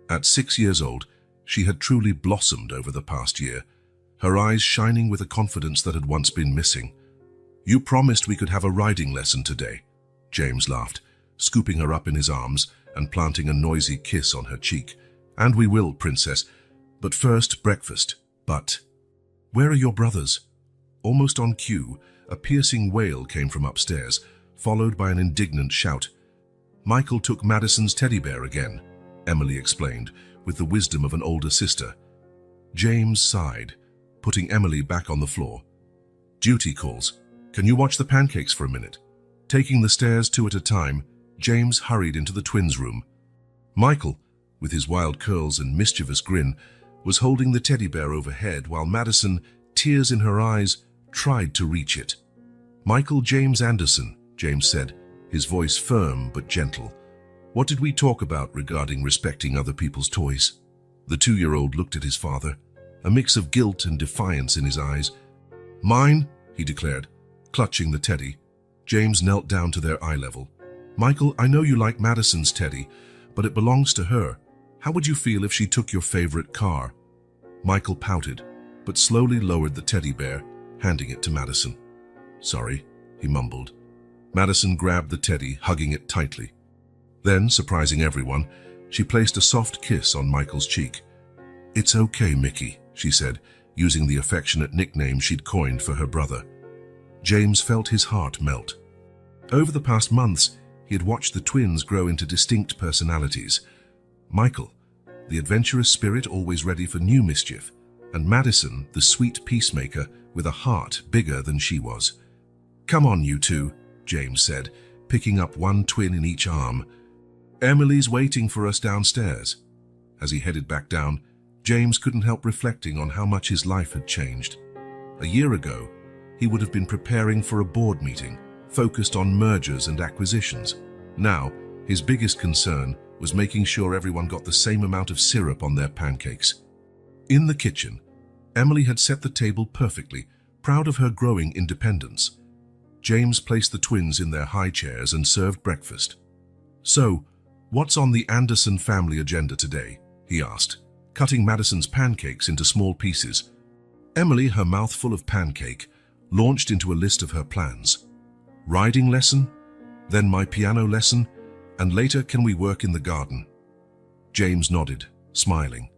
At 6 years old, she had truly blossomed over the past year, her eyes shining with a confidence that had once been missing. "You promised we could have a riding lesson today," James laughed, scooping her up in his arms and planting a noisy kiss on her cheek. "And we will, Princess. But first, breakfast. But where are your brothers?" Almost on cue, a piercing wail came from upstairs, followed by an indignant shout. "Michael took Madison's teddy bear again," Emily explained, with the wisdom of an older sister. James sighed, putting Emily back on the floor. "Duty calls. Can you watch the pancakes for a minute?" Taking the stairs 2 at a time, James hurried into the twins' room. Michael, with his wild curls and mischievous grin, was holding the teddy bear overhead while Madison, tears in her eyes, tried to reach it. "Michael James Anderson," James said, his voice firm but gentle. "What did we talk about regarding respecting other people's toys?" The 2-year-old looked at his father, a mix of guilt and defiance in his eyes. "Mine," he declared, clutching the teddy. James knelt down to their eye level. "Michael, I know you like Madison's teddy, but it belongs to her. How would you feel if she took your favorite car?" Michael pouted, but slowly lowered the teddy bear, handing it to Madison. "Sorry," he mumbled. Madison grabbed the teddy, hugging it tightly. Then, surprising everyone, she placed a soft kiss on Michael's cheek. "It's okay, Mickey," she said, using the affectionate nickname she'd coined for her brother. James felt his heart melt. Over the past months, he had watched the twins grow into distinct personalities. Michael, the adventurous spirit always ready for new mischief, and Madison, the sweet peacemaker with a heart bigger than she was. "Come on, you two," James said, picking up one twin in each arm. "Emily's waiting for us downstairs." As he headed back down, James couldn't help reflecting on how much his life had changed. A year ago, he would have been preparing for a board meeting, focused on mergers and acquisitions. Now, his biggest concern was making sure everyone got the same amount of syrup on their pancakes. In the kitchen, Emily had set the table perfectly, proud of her growing independence. James placed the twins in their high chairs and served breakfast. "So, what's on the Anderson family agenda today?" he asked, cutting Madison's pancakes into small pieces. Emily, her mouth full of pancake, launched into a list of her plans. "Riding lesson?" Then my piano lesson, and later can we work in the garden? James nodded, smiling.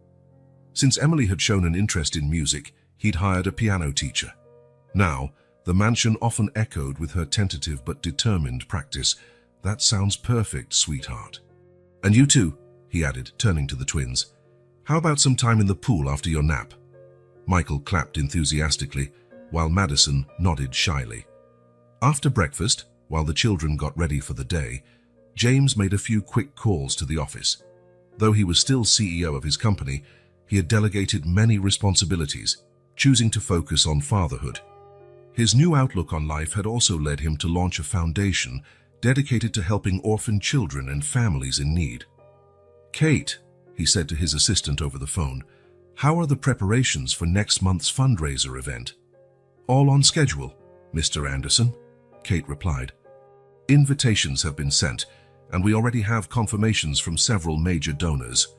Since Emily had shown an interest in music, he'd hired a piano teacher. Now, the mansion often echoed with her tentative but determined practice. That sounds perfect, sweetheart. And you too, he added, turning to the twins. How about some time in the pool after your nap? Michael clapped enthusiastically, while Madison nodded shyly. After breakfast, while the children got ready for the day, James made a few quick calls to the office. Though he was still CEO of his company, he had delegated many responsibilities, choosing to focus on fatherhood. His new outlook on life had also led him to launch a foundation dedicated to helping orphan children and families in need. Kate, he said to his assistant over the phone, how are the preparations for next month's fundraiser event? All on schedule, Mr. Anderson, Kate replied. Invitations have been sent, and we already have confirmations from several major donors.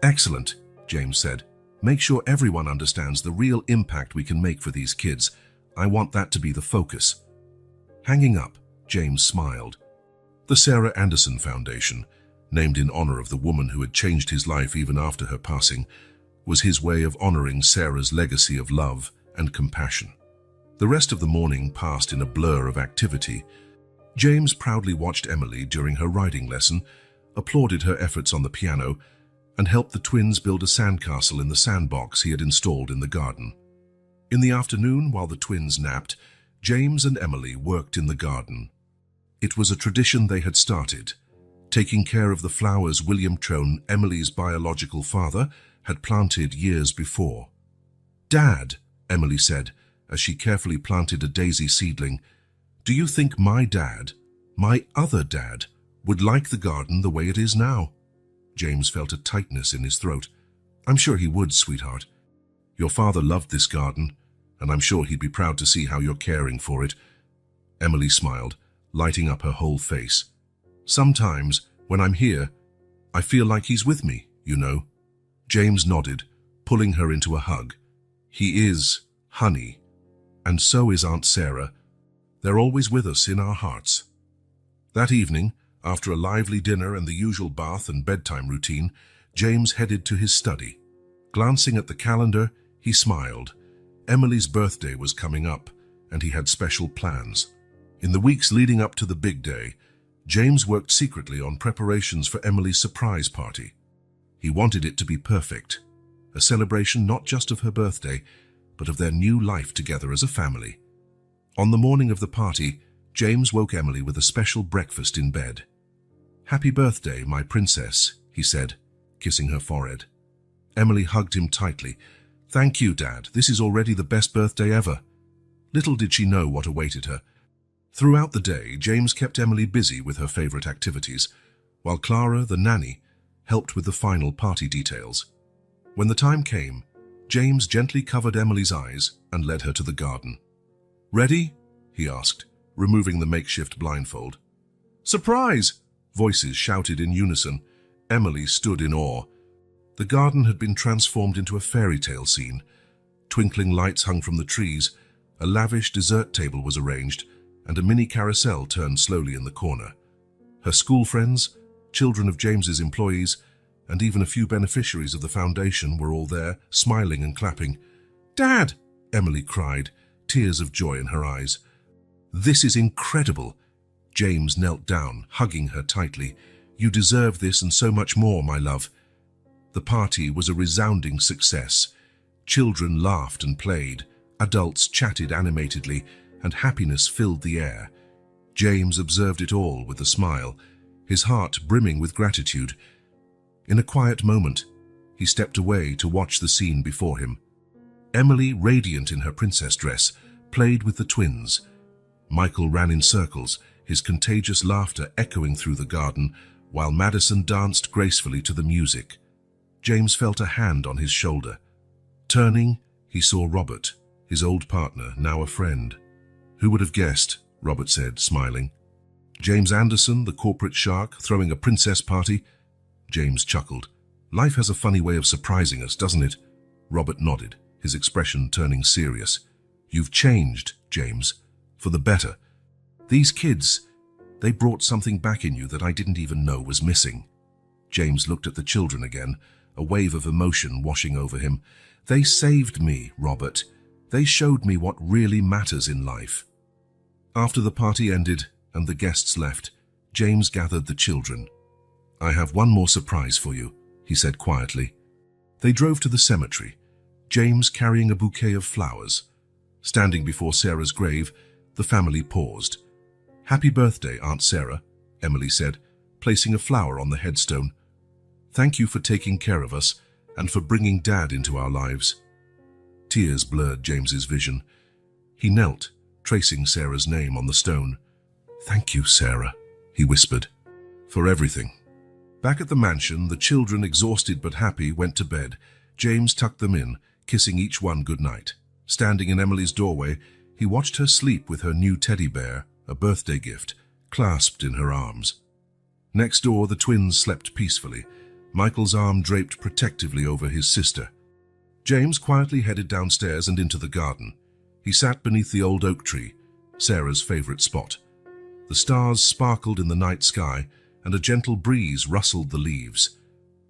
Excellent, James said. Make sure everyone understands the real impact we can make for these kids. I want that to be the focus. Hanging up, James smiled. The Sarah Anderson Foundation, named in honor of the woman who had changed his life even after her passing, was his way of honoring Sarah's legacy of love and compassion. The rest of the morning passed in a blur of activity. James proudly watched Emily during her riding lesson, applauded her efforts on the piano, and helped the twins build a sandcastle in the sandbox he had installed in the garden. In the afternoon, while the twins napped, James and Emily worked in the garden. It was a tradition they had started, taking care of the flowers William Trone, Emily's biological father, had planted years before. Dad, Emily said, as she carefully planted a daisy seedling, do you think my dad, my other dad, would like the garden the way it is now? James felt a tightness in his throat. I'm sure he would, sweetheart. Your father loved this garden, and I'm sure he'd be proud to see how you're caring for it. Emily smiled, lighting up her whole face. Sometimes, when I'm here, I feel like he's with me, you know. James nodded, pulling her into a hug. He is, honey, and so is Aunt Sarah. They're always with us in our hearts. That evening, after a lively dinner and the usual bath and bedtime routine, James headed to his study. Glancing at the calendar, he smiled. Emily's birthday was coming up, and he had special plans. In the weeks leading up to the big day, James worked secretly on preparations for Emily's surprise party. He wanted it to be perfect, a celebration not just of her birthday, but of their new life together as a family. On the morning of the party, James woke Emily with a special breakfast in bed. Happy birthday, my princess, he said, kissing her forehead. Emily hugged him tightly. Thank you, Dad. This is already the best birthday ever. Little did she know what awaited her. Throughout the day, James kept Emily busy with her favorite activities, while Clara, the nanny, helped with the final party details. When the time came, James gently covered Emily's eyes and led her to the garden. Ready? He asked, removing the makeshift blindfold. Surprise! Voices shouted in unison. Emily stood in awe. The garden had been transformed into a fairy tale scene. Twinkling lights hung from the trees, a lavish dessert table was arranged, and a mini carousel turned slowly in the corner. Her school friends, children of James's employees, and even a few beneficiaries of the foundation were all there, smiling and clapping. Dad! Emily cried, tears of joy in her eyes. This is incredible. James knelt down, hugging her tightly. You deserve this and so much more, my love. The party was a resounding success. Children laughed and played, adults chatted animatedly, and happiness filled the air. James observed it all with a smile, his heart brimming with gratitude. In a quiet moment, he stepped away to watch the scene before him. Emily, radiant in her princess dress, played with the twins. Michael ran in circles, his contagious laughter echoing through the garden, while Madison danced gracefully to the music. James felt a hand on his shoulder. Turning, he saw Robert, his old partner, now a friend. Who would have guessed, Robert said, smiling. James Anderson, the corporate shark, throwing a princess party? James chuckled. Life has a funny way of surprising us, doesn't it? Robert nodded, his expression turning serious. You've changed, James, for the better. These kids, They brought something back in you that I didn't even know was missing." James looked at the children again, a wave of emotion washing over him. "They saved me, Robert. They showed me what really matters in life." After the party ended and the guests left, James gathered the children. "I have one more surprise for you," he said quietly. They drove to the cemetery, James carrying a bouquet of flowers. Standing before Sarah's grave, the family paused. "Happy birthday, Aunt Sarah," Emily said, placing a flower on the headstone. "Thank you for taking care of us and for bringing Dad into our lives." Tears blurred James's vision. He knelt, tracing Sarah's name on the stone. "Thank you, Sarah," he whispered, "for everything." Back at the mansion, the children, exhausted but happy, went to bed. James tucked them in, kissing each one goodnight. Standing in Emily's doorway, he watched her sleep with her new teddy bear, a birthday gift, clasped in her arms. Next door, the twins slept peacefully, Michael's arm draped protectively over his sister. James quietly headed downstairs and into the garden. He sat beneath the old oak tree, Sarah's favorite spot. The stars sparkled in the night sky, and a gentle breeze rustled the leaves.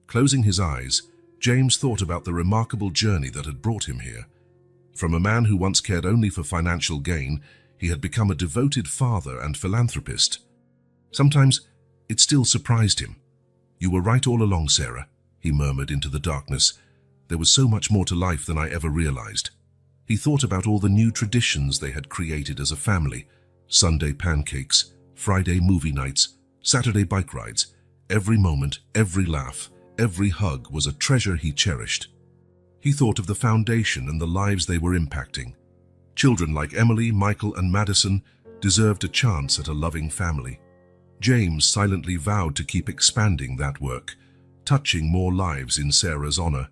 Closing his eyes, James thought about the remarkable journey that had brought him here. From a man who once cared only for financial gain, he had become a devoted father and philanthropist. Sometimes it still surprised him. "You were right all along, Sarah," he murmured into the darkness. "There was so much more to life than I ever realized." He thought about all the new traditions they had created as a family. Sunday pancakes, Friday movie nights, Saturday bike rides. Every moment, every laugh, every hug was a treasure he cherished. He thought of the foundation and the lives they were impacting. Children like Emily, Michael, and Madison deserved a chance at a loving family. James silently vowed to keep expanding that work, touching more lives in Sarah's honor.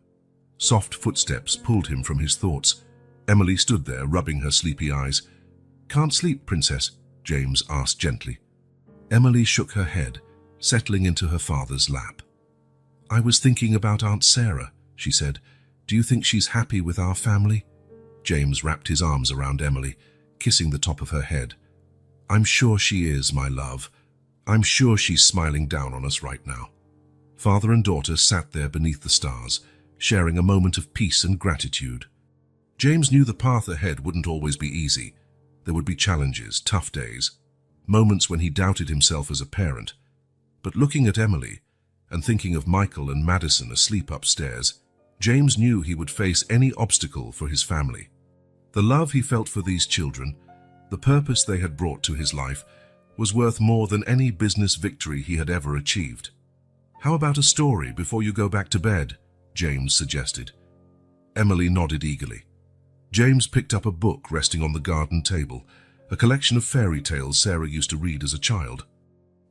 Soft footsteps pulled him from his thoughts. Emily stood there, rubbing her sleepy eyes. "Can't sleep, Princess?" James asked gently. Emily shook her head, settling into her father's lap. "I was thinking about Aunt Sarah," she said. "Do you think she's happy with our family?" James wrapped his arms around Emily, kissing the top of her head. "I'm sure she is, my love. I'm sure she's smiling down on us right now." Father and daughter sat there beneath the stars, sharing a moment of peace and gratitude. James knew the path ahead wouldn't always be easy. There would be challenges, tough days, moments when he doubted himself as a parent. But looking at Emily and thinking of Michael and Madison asleep upstairs, James knew he would face any obstacle for his family. The love he felt for these children, the purpose they had brought to his life, was worth more than any business victory he had ever achieved. "How about a story before you go back to bed?" James suggested. Emily nodded eagerly. James picked up a book resting on the garden table, a collection of fairy tales Sarah used to read as a child.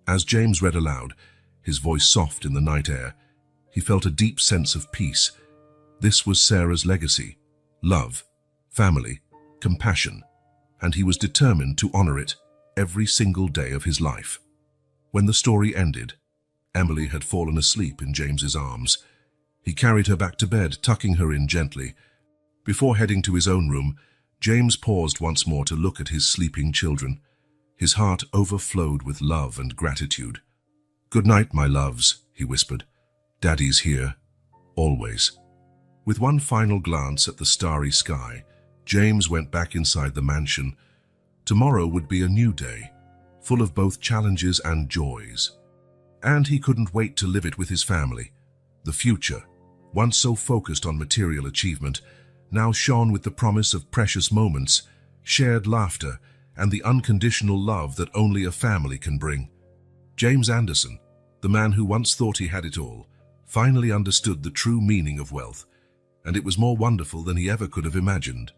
As James read aloud, his voice soft in the night air, he felt a deep sense of peace. This was Sarah's legacy: love, family, compassion, and he was determined to honor it every single day of his life. When the story ended, Emily had fallen asleep in James's arms. He carried her back to bed, tucking her in gently. Before heading to his own room, James paused once more to look at his sleeping children. His heart overflowed with love and gratitude. "Good night, my loves," he whispered. "Daddy's here, always." With one final glance at the starry sky, James went back inside the mansion. Tomorrow would be a new day, full of both challenges and joys. And he couldn't wait to live it with his family. The future, once so focused on material achievement, now shone with the promise of precious moments, shared laughter, and the unconditional love that only a family can bring. James Anderson, the man who once thought he had it all, finally understood the true meaning of wealth, and it was more wonderful than he ever could have imagined.